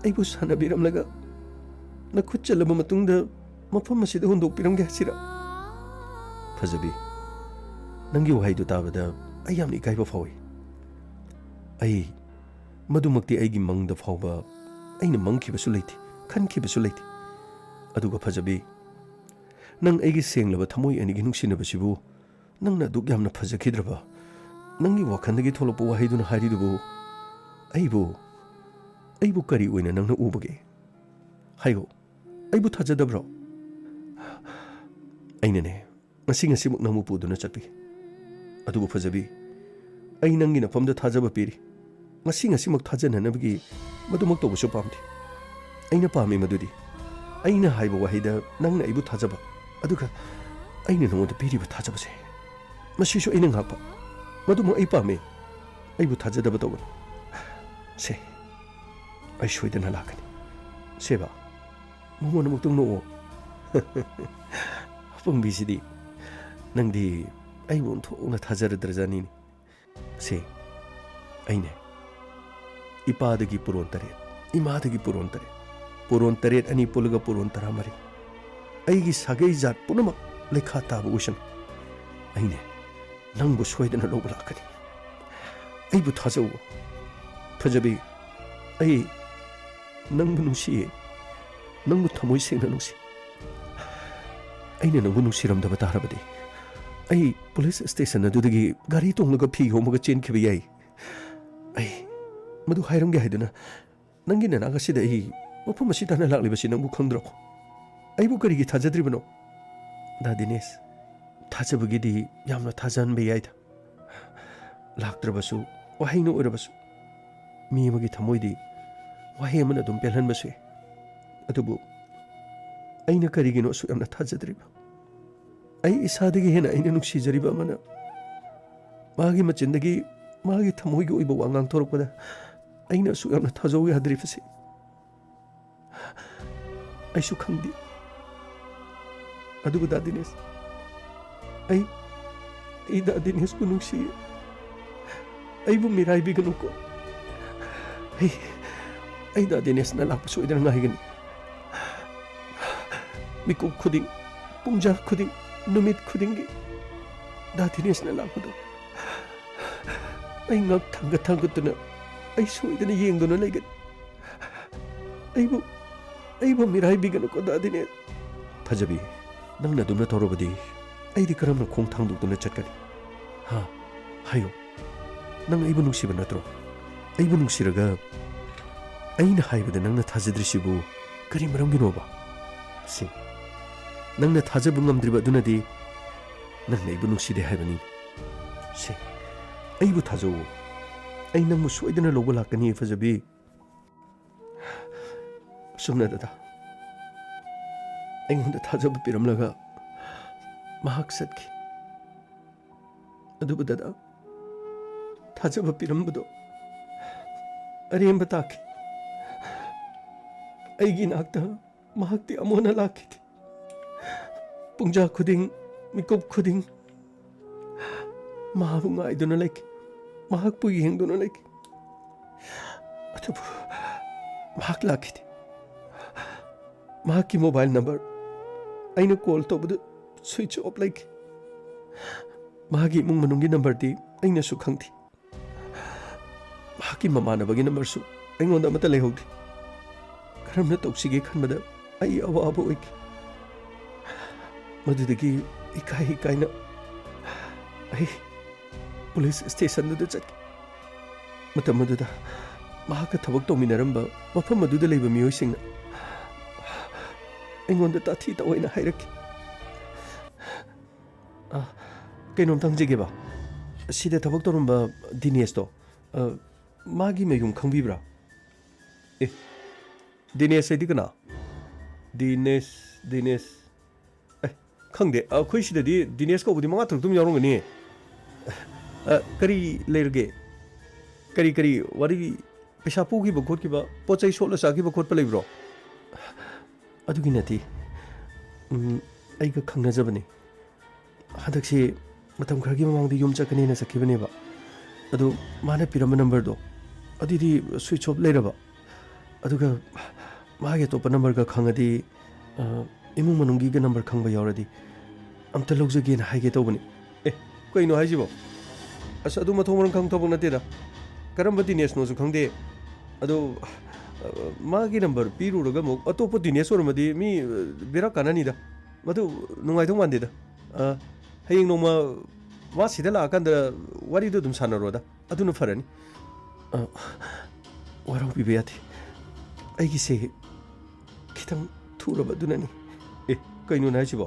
S1: ꯑꯩꯕꯨ ꯁꯥꯟꯅꯕꯤꯔꯝꯂꯒ ꯅꯈꯨꯠ ꯆꯜꯂꯕ ꯃꯇꯨꯡꯗ ꯃꯐꯝ ꯑꯁꯤꯗ ꯍꯨꯟꯗꯣꯛꯄꯤꯔꯝꯒꯦ ꯍꯥꯏꯁꯤꯔ ꯐꯖꯕꯤ ꯅꯪꯒꯤ ꯋꯥꯍꯩꯗꯨ ꯇꯥꯕꯗ ꯑꯩ ꯌꯥꯝꯅ ꯏꯀꯥꯏꯕ ꯐꯥꯎꯏ ꯑꯩ ꯃꯗꯨꯃꯛꯇꯤ ꯑꯩꯒꯤ ꯃꯪꯗ ꯐꯥꯎꯕ ꯑꯩꯅ ꯃꯪꯈꯤꯕꯁꯨ ꯂꯩꯇꯦ ꯈꯟꯈꯤꯕꯁꯨ ꯂꯩꯇꯦ ꯑꯗꯨꯒ ꯐꯖꯕꯤ ꯅꯪ ꯑꯩꯒꯤ ꯁꯦꯡꯂꯕ ꯊꯃꯣꯏ ꯑꯅꯤꯒꯤ ꯅꯨꯡꯁꯤꯅꯕꯁꯤꯕꯨ ꯅꯪꯅ ꯑꯗꯨꯛ ꯌꯥꯝꯅ ꯐꯖꯈꯤꯗ꯭ꯔꯕ ꯅꯪꯒꯤ ꯋꯥꯈꯜꯗꯒꯤ ꯊꯣꯛꯂꯛꯄ ꯋꯥꯍꯩꯗꯨꯅ ꯍꯥꯏꯔꯤꯗꯨꯕꯨ ꯑꯩꯕꯨ ꯀꯔꯤ ꯑꯣꯏꯅ ꯅꯪꯅ ꯎꯕꯒꯦ ꯍꯥꯏꯌꯣ ꯑꯩꯕꯨ ꯊꯥꯖꯗꯕ꯭ꯔꯣ ꯑꯩꯅꯅꯦ ꯉꯁꯤꯃꯛ ꯅꯪꯕꯨ ꯄꯨꯗꯨꯅ ꯆꯠꯄꯤꯒꯦ ꯑꯗꯨꯕꯨ ꯐꯖꯕꯤ ꯑꯩ ꯅꯪꯒꯤ ꯅꯐꯝꯗ ꯊꯥꯖꯕ ꯄꯤꯔꯤ ꯉꯁꯤꯃꯛ ꯊꯥꯖꯅꯅꯕꯒꯤ ꯃꯗꯨꯃꯛ ꯇꯧꯕꯁꯨ ꯄꯥꯝꯗꯦ ꯑꯩꯅ ꯄꯥꯝꯃꯤ ꯃꯗꯨꯗꯤ ꯑꯩꯅ ꯍꯥꯏꯕ ꯋꯥꯍꯩꯗ ꯅꯪꯅ ꯑꯩꯕꯨ ꯊꯥꯖꯕ ꯑꯗꯨꯒ ꯑꯩꯅ ꯅꯉꯣꯟꯗ ꯄꯤꯔꯤꯕ ꯊꯥꯖꯕꯁꯦ ꯃꯁꯤꯁꯨ ꯑꯩꯅ ꯉꯥꯛꯄ ꯃꯗꯨꯃꯛ ꯑꯩ ꯄꯥꯝꯃꯤ ꯑꯩꯕꯨ ꯊꯥꯖꯗꯕ ꯇꯧꯒꯅꯨ ꯁꯦ ꯑꯩ ꯁꯣꯏꯗꯅ ꯂꯥꯛꯀꯅꯤ ꯁꯦꯕ ꯃꯉꯣꯟ ꯑꯃꯨꯛꯇꯪ ꯅꯣꯛꯑꯣ ꯑꯄꯪꯕꯤꯁꯤꯗꯤ ꯅꯪꯗꯤ ꯑꯩꯕꯨ ꯑꯣꯟꯊꯣꯛꯅ ꯊꯥꯖꯔꯗ꯭ꯔꯖꯥꯠꯅꯤꯅꯦ ꯁꯦ ꯑꯩꯅꯦ ꯏꯄꯥꯗꯒꯤ ꯄꯨꯔꯣꯟ 8 ꯏꯃꯥꯗꯒꯤ ꯄꯨꯔꯣꯟ 8 ꯄꯨꯔꯣꯟ 8 ꯑꯅꯤ ꯄꯨꯜꯂꯒ ꯄꯨꯔꯣꯟ 13 ꯑꯩꯒꯤ ꯁꯥꯒꯩ ꯖꯥꯠ ꯄꯨꯝꯅꯃꯛ ꯂꯩꯈꯥ ꯇꯥꯕ ꯑꯣꯏꯁꯅꯨ ꯑꯩꯅꯦ ꯅꯪꯕꯨ ꯁꯣꯏꯗꯅ ꯂꯧꯕ ꯂꯥꯛꯀꯅꯤ ꯑꯩꯕꯨ ꯊꯥꯖꯧ ꯐꯖꯕꯤ ꯑꯩ ꯅꯪꯕꯨ ꯅꯨꯡꯁꯤꯌꯦ ꯅꯪꯕꯨ ꯊꯃꯣꯏ ꯁꯦꯡꯅ ꯅꯨꯡꯁꯤ ꯑꯩꯅ ꯅꯪꯕꯨ ꯅꯨꯡꯁꯤꯔꯝꯗꯕ ꯇꯥꯔꯕꯗꯤ ꯑꯩ ꯄꯨꯂꯤꯁ ꯁ꯭ꯇꯦꯁꯟ ꯑꯗꯨꯗꯒꯤ ꯒꯥꯔꯤ ꯇꯣꯡꯂꯒ ꯐꯤ ꯍꯣꯝꯃꯒ ꯆꯦꯟꯈꯤꯕ ꯌꯥꯏ ꯑꯩ ꯃꯗꯨ ꯍꯥꯏꯔꯝꯒꯦ ꯍꯥꯏꯗꯨꯅ ꯅꯪꯒꯤ ꯅꯅꯥꯛ ꯑꯁꯤꯗ ꯑꯩ ꯃꯐꯝ ꯑꯁꯤꯗ ꯂꯥꯛꯂꯤꯕꯁꯤ ꯅꯪꯕꯨ ꯈꯪꯗ꯭ꯔꯣ ꯑꯩꯕꯨ ꯀꯔꯤꯒꯤ ꯊꯥꯖꯗ꯭ꯔꯤꯕꯅꯣ ꯗꯥ ꯗꯤꯅꯦꯁ ꯊꯥꯖꯕꯒꯤꯗꯤ ꯌꯥꯝꯅ ꯊꯥꯖꯍꯟꯕ ꯌꯥꯏꯗ ꯂꯥꯛꯇ꯭ꯔꯕꯁꯨ ꯋꯥꯍꯩꯅ ꯑꯣꯏꯔꯕꯁꯨ ꯃꯤ ꯑꯃꯒꯤ ꯊꯃꯣꯏꯗꯤ ꯋꯥꯍꯩ ꯑꯃꯅ ꯑꯗꯨꯝ ꯄꯦꯜꯍꯟꯕꯁꯨ ꯌꯥꯏ ꯑꯗꯨꯕꯨ ꯑꯩꯅ ꯀꯔꯤꯒꯤꯅꯣ ꯑꯁꯨꯛ ꯌꯥꯝꯅ ꯊꯥꯖꯗ꯭ꯔꯤꯕ ꯑꯩ ꯏꯁꯥꯗꯒꯤ ꯍꯦꯟꯅ ꯑꯩꯅ ꯅꯨꯡꯁꯤꯖꯔꯤꯕ ꯑꯃꯅ ꯃꯥꯒꯤ ꯃꯆꯤꯟꯗꯒꯤ ꯃꯥꯒꯤ ꯊꯃꯣꯏꯒꯤ ꯑꯣꯏꯕ ꯋꯥ ꯉꯥꯡꯊꯣꯔꯛꯄꯗ ꯑꯩꯅ ꯑꯁꯨꯛ ꯌꯥꯝꯅ ꯊꯥꯖꯧ ꯌꯥꯗ꯭ꯔꯤꯕꯁꯤ ꯑꯩꯁꯨ ꯈꯪꯗꯦ ꯑꯗꯨꯕꯨ ꯗꯥ ꯗꯤꯅꯦꯁ ꯑꯩ ꯗꯥ ꯗꯤꯅꯦꯁꯄꯨ ꯅꯨꯡꯁꯤꯌꯦ ꯑꯩꯕꯨ ꯃꯤꯔꯥꯏꯕꯤꯒꯅꯨꯀꯣ ꯑꯩ ꯗꯥ ꯗꯤꯅꯦꯁꯅ ꯂꯥꯛꯄ ꯁꯣꯏꯗꯅ ꯉꯥꯏꯒꯅꯤ ꯃꯤꯀꯨꯞ ꯈꯨꯗꯤꯡ ꯄꯨꯡꯖꯥ ꯈꯨꯗꯤꯡ ꯅꯨꯃꯤꯠ ꯈꯨꯗꯤꯡꯒꯤ ꯗꯥ ꯗꯤꯅꯦꯁꯅ ꯂꯥꯛꯄꯗꯣ ꯑꯩ ꯉꯛ ꯊꯥꯡꯒꯠꯇꯨꯅ ꯑꯩ ꯁꯣꯏꯗꯅ ꯌꯦꯡꯗꯨꯅ ꯂꯩꯒꯅꯤ ꯑꯩꯕꯨ ꯃꯤꯔꯥꯏꯕꯤꯒꯅꯨꯀꯣ ꯗꯥ ꯗꯤꯅꯦꯁ ꯐꯖꯕꯤ ꯅꯪꯅ ꯑꯗꯨꯝꯅ ꯇꯧꯔꯕꯗꯤ ꯑꯩꯗꯤ ꯀꯔꯝꯅ ꯈꯣꯡ ꯊꯥꯡꯗꯣꯛꯇꯨꯅ ꯆꯠꯀꯅꯤ ꯍꯥꯏꯌꯣ ꯅꯪ ꯑꯩꯕꯨ ꯅꯨꯡꯁꯤꯕ ꯅꯠꯇ꯭ꯔꯣ ꯑꯩꯕꯨ ꯅꯨꯡꯁꯤꯔꯒ ꯑꯩꯅ ꯍꯥꯏꯕꯗ ꯅꯪꯅ ꯊꯥꯖꯗ꯭ꯔꯤꯁꯤꯕꯨ ꯀꯔꯤ ꯃꯔꯝꯒꯤꯅꯣꯕ ꯁꯤ ꯅꯪꯅ ꯊꯥꯖꯕ ꯉꯝꯗ꯭ꯔꯤꯕ ꯑꯗꯨꯅꯗꯤ ꯅꯪꯅ ꯑꯩꯕꯨ ꯅꯨꯡꯁꯤꯗꯦ ꯍꯥꯏꯕꯅꯤ ꯁꯤ ꯑꯩꯕꯨ ꯊꯥꯖꯧ ꯑꯩ ꯅꯪꯕꯨ ꯁꯣꯏꯗꯅ ꯂꯧꯕ ꯂꯥꯛꯀꯅꯤ ꯐꯖꯕꯤ ꯁꯨꯝꯅ ꯗꯗꯥ ꯑꯩꯉꯣꯟꯗ ꯊꯥꯖꯕ ꯄꯤꯔꯝꯂꯒ ꯃꯍꯥꯛ ꯆꯠꯈꯤ ꯑꯗꯨꯕꯨ ꯗꯗꯥ ꯊꯥꯖꯕ ꯄꯤꯔꯝꯕꯗꯣ ꯑꯔꯦꯝꯕ ꯇꯥꯈꯤ ꯑꯩꯒꯤ ꯅꯥꯛꯇ ꯃꯍꯥꯛꯇꯤ ꯑꯃꯨꯛ ꯍꯟꯅ ꯂꯥꯛꯈꯤꯗꯦ ꯄꯨꯡꯖꯥ ꯈꯨꯗꯤꯡ ꯃꯤꯀꯨꯞ ꯈꯨꯗꯤꯡ ꯃꯍꯥꯛꯄꯨ ꯉꯥꯏꯗꯨꯅ ꯂꯩꯈꯤ ꯃꯍꯥꯛꯄꯨ ꯌꯦꯡꯗꯨꯅ ꯂꯩꯈꯤ ꯑꯗꯨꯕꯨ ꯃꯍꯥꯛ ꯂꯥꯛꯈꯤꯗꯦ ꯃꯍꯥꯛꯀꯤ ꯃꯣꯕꯥꯏꯜ ꯅꯝꯕꯔ ꯑꯩꯅ ꯀꯣꯜ ꯇꯧꯕꯗ ꯁ꯭ꯋꯤꯆ ꯑꯣꯐ ꯂꯩꯈꯤ ꯃꯍꯥꯛꯀꯤ ꯏꯃꯨꯡ ꯃꯅꯨꯡꯒꯤ ꯅꯝꯕꯔꯗꯤ ꯑꯩꯅꯁꯨ ꯈꯪꯗꯦ ꯃꯍꯥꯛꯀꯤ ꯃꯃꯥꯟꯅꯕꯒꯤ ꯅꯝꯕꯔꯁꯨ ꯑꯩꯉꯣꯟꯗ ꯑꯃꯠꯇ ꯂꯩꯍꯧꯗꯦ ꯀꯔꯝꯅ ꯇꯧꯁꯤꯒꯦ ꯈꯟꯕꯗ ꯑꯩ ꯑꯋꯥꯕ ꯑꯣꯏꯈꯤ ꯃꯗꯨꯗꯒꯤ ꯏꯀꯥꯏꯅ ꯑꯩ ꯄꯨꯂꯤꯁ ꯁ꯭ꯇꯦꯁꯟꯗꯨꯗ ꯆꯠꯈꯤ ꯃꯇꯝ ꯑꯗꯨꯗ ꯃꯍꯥꯛꯀ ꯊꯕꯛ ꯇꯧꯃꯤꯟꯅꯔꯝꯕ ꯃꯐꯝ ꯑꯗꯨꯗ ꯂꯩꯕ ꯃꯤꯑꯣꯏꯁꯤꯡꯅ ꯑꯩꯉꯣꯟꯗ ꯇꯥꯊꯤ ꯇꯑꯣꯏꯅ ꯍꯥꯏꯔꯛꯈꯤ ꯀꯩꯅꯣꯝꯇ ꯍꯪꯖꯒꯦꯕ ꯁꯤꯗ ꯊꯕꯛ ꯇꯧꯔꯝꯕ ꯗꯤꯅꯦꯁꯇꯣ ꯃꯥꯒꯤ ꯃꯌꯨꯝ ꯈꯪꯕꯤꯕ꯭ꯔꯥ ꯗꯤꯅꯦꯁ ꯍꯥꯏꯗꯤ ꯀꯅꯥ ꯗꯤꯅꯦꯁ ꯈꯪꯗꯦ ꯑꯩꯈꯣꯏ ꯁꯤꯗꯗꯤ ꯗꯤꯅꯦꯁ ꯀꯧꯕꯗꯤ 5-6 ꯌꯥꯎꯔꯝꯒꯅꯤ ꯀꯔꯤ ꯂꯩꯔꯒꯦ ꯀꯔꯤ ꯋꯥꯔꯤ ꯄꯩꯁꯥ ꯄꯨꯈꯤꯕ ꯈꯣꯠꯈꯤꯕ ꯄꯣꯠ ꯆꯩ ꯁꯣꯠꯂ ꯆꯥꯈꯤꯕ ꯈꯣꯠꯄ ꯂꯩꯕ꯭ꯔꯣ ꯑꯗꯨꯒꯤ ꯅꯠꯇꯦ ꯑꯩꯒ ꯈꯪꯅꯖꯕꯅꯤ ꯍꯟꯗꯛꯁꯤ ꯃꯇꯝ ꯈꯔꯒꯤ ꯃꯃꯥꯡꯗ ꯌꯨꯝ ꯆꯠꯀꯅꯦꯅ ꯆꯠꯈꯤꯕꯅꯦꯕ ꯑꯗꯨ ꯃꯥꯅ ꯄꯤꯔꯝꯕ ꯅꯝꯕꯔꯗꯣ ꯑꯗꯨꯗꯤ ꯁ꯭ꯋꯤꯆ ꯑꯣꯐ ꯂꯩꯔꯕ ꯑꯗꯨꯒ ꯃꯥꯒꯤ ꯑꯇꯣꯞꯄ ꯅꯝꯕꯔꯒ ꯈꯪꯉꯗꯤ ꯏꯃꯨꯡ ꯃꯅꯨꯡꯒꯤꯒ ꯅꯝꯕꯔ ꯈꯪꯕ ꯌꯥꯎꯔꯗꯤ ꯑꯝꯇ ꯂꯧꯖꯒꯦꯅ ꯍꯥꯏꯒꯦ ꯇꯧꯕꯅꯤ ꯀꯩꯅꯣ ꯍꯥꯏꯁꯤꯕꯣ ꯑꯁ ꯑꯗꯨ ꯃꯊꯣꯡ ꯃꯔꯝ ꯈꯪ ꯊꯕꯛ ꯅꯠꯇꯦꯗ ꯀꯔꯝꯕ ꯗꯤꯅꯦꯁꯅꯣꯁꯨ ꯈꯪꯗꯦ ꯑꯗꯣ ꯃꯥꯒꯤ ꯅꯝꯕꯔ ꯄꯤꯔꯨꯔꯒ ꯑꯃꯨꯛ ꯑꯇꯣꯞꯄ ꯗꯤꯅꯦꯁ ꯑꯣꯏꯔꯝꯃꯗꯤ ꯃꯤ ꯕꯦꯔꯥ ꯀꯥꯟꯅꯅꯤꯗ ꯃꯗꯨ ꯅꯨꯡꯉꯥꯏꯗꯧ ꯃꯥꯟꯗꯦꯗ ꯍꯌꯦꯡ ꯅꯣꯡꯃ ꯃꯥ ꯁꯤꯗ ꯂꯥꯛꯑꯀꯥꯟꯗ ꯋꯥꯔꯤꯗꯣ ꯑꯗꯨꯝ ꯁꯥꯟꯅꯔꯣꯗ ꯑꯗꯨꯅ ꯐꯔꯅꯤ ꯋꯥꯔꯧꯕꯤꯕ ꯌꯥꯗꯦ ꯑꯩꯒꯤꯁꯦ ꯈꯤꯇꯪ ꯊꯨꯔꯕ ꯑꯗꯨꯅꯅꯤ ꯀꯩꯅꯣꯅꯦ ꯍꯥꯏꯁꯤꯕꯣ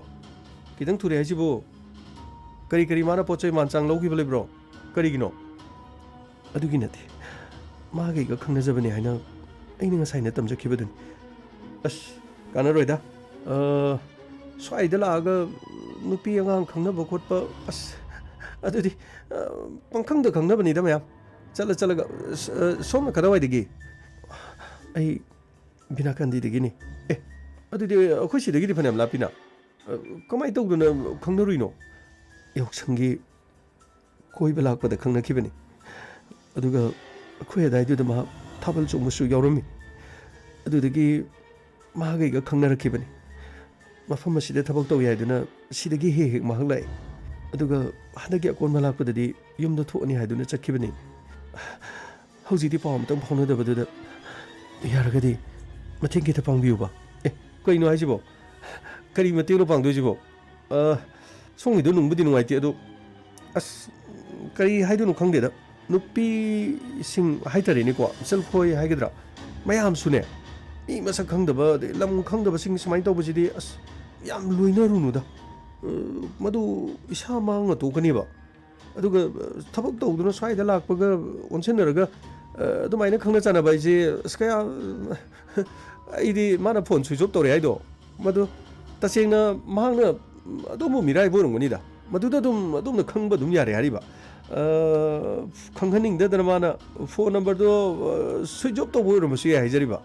S1: ꯈꯤꯇꯪ ꯊꯨꯔꯦ ꯍꯥꯏꯁꯤꯕꯨ ꯀꯔꯤ ꯃꯥꯅ ꯄꯣꯠ ꯆꯩ ꯃꯥꯟꯆꯥꯡ ꯂꯧꯈꯤꯕ ꯂꯩꯕ꯭ꯔꯣ ꯀꯔꯤꯒꯤꯅꯣ ꯑꯗꯨꯒꯤ ꯅꯠꯇꯦ ꯃꯥꯒꯩꯒ ꯈꯪꯅꯖꯕꯅꯤ ꯍꯥꯏꯅ ꯑꯩꯅ ꯉꯁꯥꯏꯅ ꯇꯝꯖꯈꯤꯕꯗꯨꯅꯤ ꯑꯁ ꯀꯥꯟꯅꯔꯣꯏꯗ ꯁ꯭ꯋꯥꯏꯗ ꯂꯥꯛꯑꯒ ꯅꯨꯄꯤ ꯑꯉꯥꯡ ꯈꯪꯅꯕ ꯈꯣꯠꯄ ꯑꯁ ꯑꯗꯨꯗꯤ ꯄꯪꯈꯪꯗ ꯈꯪꯅꯕꯅꯤꯗ ꯃꯌꯥꯝ ꯆꯠꯂꯒ ꯁꯣꯝꯅ ꯀꯗꯥꯏꯋꯥꯏꯗꯒꯤ ꯑꯩ ꯕꯤꯅꯥꯀꯟꯗꯤꯗꯒꯤꯅꯤ ꯑꯗꯨꯗꯤ ꯑꯩꯈꯣꯏ ꯁꯤꯗꯒꯤꯗꯤ ꯐꯅꯌꯥꯝ ꯂꯥꯞꯄꯤꯅ ꯀꯃꯥꯏꯅ ꯇꯧꯗꯅ ꯈꯪꯅꯔꯨꯏꯅꯣ ꯌꯥꯎꯁꯪꯒꯤ ꯀꯣꯏꯕ ꯂꯥꯛꯄꯗ ꯈꯪꯅꯈꯤꯕꯅꯤ ꯑꯗꯨꯒ ꯑꯩꯈꯣꯏ ꯑꯗꯥꯏꯗꯨꯗ ꯃꯍꯥꯛ ꯊꯥꯕꯜ ꯆꯣꯡꯕꯁꯨ ꯌꯥꯎꯔꯝꯃꯤ ꯑꯗꯨꯗꯒꯤ ꯃꯍꯥꯛꯒꯩꯒ ꯈꯪꯅꯔꯛꯈꯤꯕꯅꯤ ꯃꯐꯝ ꯑꯁꯤꯗ ꯊꯕꯛ ꯇꯧꯏ ꯍꯥꯏꯗꯨꯅ ꯁꯤꯗꯒꯤ ꯍꯦꯛ ꯃꯍꯥꯛ ꯂꯥꯛꯏ ꯑꯗꯨꯒ ꯍꯟꯗꯛꯀꯤ ꯑꯀꯣꯟꯕ ꯂꯥꯛꯄꯗꯗꯤ ꯌꯨꯝꯗ ꯊꯣꯛꯑꯅꯤ ꯍꯥꯏꯗꯨꯅ ꯆꯠꯈꯤꯕꯅꯤ ꯍꯧꯖꯤꯛꯇꯤ ꯄꯥꯎ ꯑꯃꯇꯪ ꯐꯥꯎꯅꯗꯕꯗꯨꯗ ꯌꯥꯔꯒꯗꯤ ꯃꯇꯦꯡ ꯈꯤꯇ ꯄꯥꯡꯕꯤꯌꯨꯕ ꯀꯩꯅꯣ ꯍꯥꯏꯁꯤꯕꯣ ꯀꯔꯤ ꯃꯇꯦꯡꯅꯣ ꯄꯥꯡꯗꯣꯏꯁꯤꯕꯣ ꯁꯣꯝꯒꯤꯗꯣ ꯅꯨꯡꯕꯨꯗꯤ ꯅꯨꯡꯉꯥꯏꯇꯦ ꯑꯗꯣ ꯑꯁ ꯀꯔꯤ ꯍꯥꯏꯗꯣꯏꯅꯣ ꯈꯪꯗꯦꯗ ꯅꯨꯄꯤꯁꯤꯡ ꯍꯥꯏꯇꯥꯔꯦꯅꯦꯀꯣ ꯏꯆꯜꯈꯣꯏ ꯍꯥꯏꯒꯗ꯭ꯔꯥ ꯃꯌꯥꯝꯁꯨꯅꯦ ꯃꯤ ꯃꯁꯛ ꯈꯪꯗꯕ ꯑꯗꯩ ꯂꯝ ꯈꯪꯗꯕꯁꯤꯡ ꯁꯨꯃꯥꯏꯅ ꯇꯧꯕꯁꯤꯗꯤ ꯑꯁ ꯌꯥꯝ ꯂꯣꯏꯅꯔꯨꯅꯨꯗ ꯃꯗꯨ ꯏꯁꯥ ꯃꯥꯡꯅ ꯇꯣꯛꯀꯅꯦꯕ ꯑꯗꯨꯒ ꯊꯕꯛ ꯇꯧꯗꯨꯅ ꯁ꯭ꯋꯥꯏꯗ ꯂꯥꯛꯄꯒ ꯑꯣꯟꯁꯤꯟꯅꯔꯒ ꯑꯗꯨꯃꯥꯏꯅ ꯈꯪꯅ ꯆꯥꯟꯅꯕ ꯑꯩꯁꯦ ꯑꯁ ꯀꯌꯥ ꯑꯩꯗꯤ ꯃꯥꯅ ꯐꯣꯟ ꯁ꯭ꯋꯤꯆ ꯑꯣꯐ ꯇꯧꯔꯦ ꯍꯥꯏꯗꯣ ꯃꯗꯨ ꯇꯁꯦꯡꯅ ꯃꯍꯥꯛꯅ ꯑꯗꯨꯝꯕ ꯃꯤꯔꯥꯏꯕ ꯑꯣꯏꯔꯝꯒꯅꯤꯗ ꯃꯗꯨꯗ ꯑꯗꯨꯝꯅ ꯈꯪꯕ ꯑꯗꯨꯝ ꯌꯥꯔꯦ ꯍꯥꯏꯔꯤꯕ ꯈꯪꯍꯟꯅꯤꯡꯗꯗꯅ ꯃꯥꯅ ꯐꯣꯟ ꯅꯝꯕꯔꯗꯣ ꯁ꯭ꯋꯤꯆ ꯑꯣꯐ ꯇꯧꯕ ꯑꯣꯏꯔꯝꯕꯁꯨ ꯌꯥꯏ ꯍꯥꯏꯖꯔꯤꯕ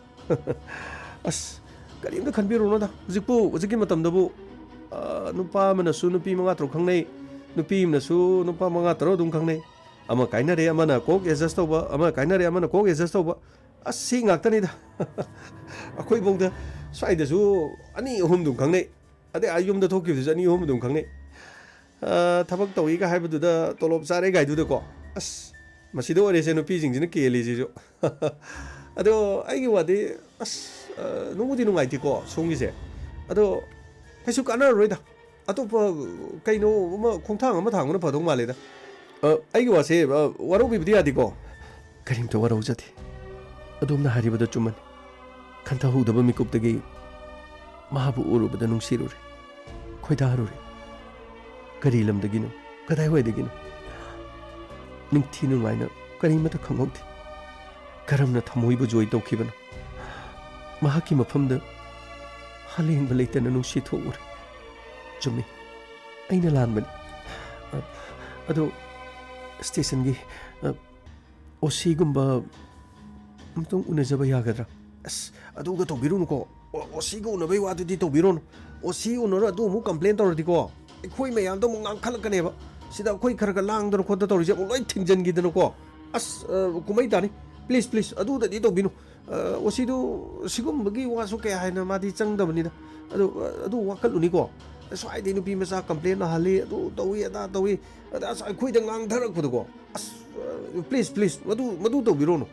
S1: ꯑꯁ ꯀꯔꯤꯝꯇ ꯈꯟꯕꯤꯔꯨꯅꯣꯗ ꯍꯧꯖꯤꯛꯀꯤ ꯃꯇꯝꯗꯕꯨ ꯅꯨꯄꯥ ꯑꯃꯅꯁꯨ ꯅꯨꯄꯤ 5 ꯈꯪꯅꯩ ꯅꯨꯄꯤ ꯑꯃꯅꯁꯨ ꯅꯨꯄꯥ 5 ꯑꯗꯨꯝ ꯈꯪꯅꯩ ꯑꯃ ꯀꯥꯏꯅꯔꯦ ꯑꯃꯅ ꯀꯣꯛ ꯑꯦꯗꯖꯁ ꯇꯧꯕ ꯑꯃ ꯀꯥꯏꯅꯔꯦ ꯑꯃꯅ ꯀꯣꯛ ꯑꯦꯗꯖꯁ ꯇꯧꯕ ꯑꯁ ꯁꯤ ꯉꯥꯛꯇꯅꯤꯗ ꯑꯩꯈꯣꯏꯐꯧꯗ ꯁ꯭ꯋꯥꯏꯗꯁꯨ 2-3 ꯑꯗꯨꯝ ꯈꯪꯅꯩ ꯑꯗꯩ ꯌꯨꯝꯗ ꯊꯣꯛꯈꯤꯕꯗꯨꯁꯨ 2-3 ꯑꯗꯨꯝ ꯈꯪꯅꯩ ꯊꯕꯛ ꯇꯧꯏꯒ ꯍꯥꯏꯕꯗꯨꯗ ꯇꯣꯂꯣꯞ ꯆꯥꯔꯦ ꯒꯥꯏꯗꯨꯗꯀꯣ ꯑꯁ ꯃꯁꯤꯗ ꯑꯣꯏꯔꯦꯁꯦ ꯅꯨꯄꯤꯁꯤꯡꯁꯤꯅ ꯀꯦꯜꯂꯤꯁꯤꯁꯨ ꯑꯗꯣ ꯑꯩꯒꯤ ꯋꯥꯗꯤ ꯑꯁ ꯅꯨꯡꯕꯨꯗꯤ ꯅꯨꯡꯉꯥꯏꯇꯦꯀꯣ ꯁꯣꯝꯒꯤꯁꯦ ꯑꯗꯣ ꯀꯩꯁꯨ ꯀꯥꯟꯅꯔꯔꯣꯏꯗ ꯑꯇꯣꯞꯄ ꯀꯩꯅꯣ ꯑꯃ ꯈꯣꯡꯊꯥꯡ ꯑꯃ ꯊꯥꯡꯕꯅ ꯐꯗꯧ ꯃꯥꯜꯂꯦꯗ ꯑꯩꯒꯤ ꯋꯥꯁꯦ ꯋꯥꯔꯧꯕꯤꯕꯗꯤ ꯌꯥꯗꯦꯀꯣ ꯀꯔꯤꯝꯇ ꯋꯥꯔꯧꯖꯗꯦ ꯑꯗꯣꯝꯅ ꯍꯥꯏꯔꯤꯕꯗꯣ ꯆꯨꯝꯃꯅꯤ ꯈꯟꯊꯍꯧꯗꯕ ꯃꯤꯀꯨꯞꯇꯒꯤ ꯃꯍꯥꯛꯄꯨ ꯎꯔꯨꯕꯗ ꯅꯨꯡꯁꯤꯔꯨꯔꯦ ꯈꯣꯏꯗꯥꯔꯨꯔꯦ ꯀꯔꯤ ꯂꯝꯗꯒꯤꯅꯣ ꯀꯗꯥꯏꯋꯥꯏꯗꯒꯤꯅꯣ ꯅꯤꯡꯊꯤ ꯅꯨꯡꯉꯥꯏꯅ ꯀꯔꯤꯃꯠꯇ ꯈꯪꯍꯧꯗꯦ ꯀꯔꯝꯅ ꯊꯃꯣꯏꯕꯨ ꯖꯣꯏ ꯇꯧꯈꯤꯕꯅꯣ ꯃꯍꯥꯛꯀꯤ ꯃꯐꯝꯗ ꯍꯂꯦꯡꯕ ꯂꯩꯇꯅ ꯅꯨꯡꯁꯤ ꯊꯣꯛꯎꯔꯦ ꯆꯨꯝꯃꯤ ꯑꯩꯅ ꯂꯥꯟꯕꯅꯤ ꯑꯗꯣ ꯁ꯭ꯇꯦꯁꯟꯒꯤ OCꯒꯨꯝꯕ ꯑꯃꯇꯪ ꯎꯅꯖꯕ ꯌꯥꯒꯗ꯭ꯔꯥ ꯑꯁ ꯑꯗꯨꯒ ꯇꯧꯕꯤꯔꯨꯅꯨꯀꯣ OCꯒ ꯎꯅꯕꯩ ꯋꯥꯗꯨꯗꯤ ꯇꯧꯕꯤꯔꯨꯅꯨ OC ꯎꯅꯔ ꯑꯗꯨ ꯑꯃꯨꯛ ꯀꯝꯄ꯭ꯂꯦꯟ ꯇꯧꯔꯗꯤꯀꯣ ꯑꯩꯈꯣꯏ ꯃꯌꯥꯝꯗꯣ ꯑꯃꯨꯛ ꯉꯥꯡꯈꯠꯂꯛꯀꯅꯦꯕ ꯁꯤꯗ ꯑꯩꯈꯣꯏ ꯈꯔ ꯂꯥꯡꯗꯅ ꯈꯣꯠꯇꯅ ꯇꯧꯔꯤꯁꯦ ꯑꯃꯨꯛ ꯂꯣꯏ ꯊꯤꯡꯖꯤꯟꯈꯤꯗꯅꯀꯣ ꯑꯁ ꯀꯨꯝꯍꯩ ꯇꯥꯅꯤ ꯄ꯭ꯂꯤꯖ ꯑꯗꯨꯗꯗꯤ ꯇꯧꯕꯤꯅꯨ OCꯗꯨ ꯁꯤꯒꯨꯝꯕꯒꯤ ꯋꯥꯁꯨ ꯀꯌꯥ ꯍꯥꯏꯅ ꯃꯥꯗꯤ ꯆꯪꯗꯕꯅꯤꯗ ꯑꯗꯨ ꯋꯥꯀꯠꯂꯨꯅꯤꯀꯣ ꯁ꯭ꯋꯥꯏꯗꯩ ꯅꯨꯄꯤ ꯃꯆꯥ ꯀꯝꯄ꯭ꯂꯦꯟ ꯅꯥꯍꯜꯂꯤ ꯑꯗꯨ ꯇꯧꯏ ꯑꯗꯥ ꯇꯧꯏ ꯑꯁ ꯑꯩꯈꯣꯏꯗ ꯉꯥꯡꯊꯔꯛꯄꯗꯀꯣ ꯑꯁ ꯄ꯭ꯂꯤꯖ ꯃꯗꯨ ꯇꯧꯕꯤꯔꯣꯅꯨ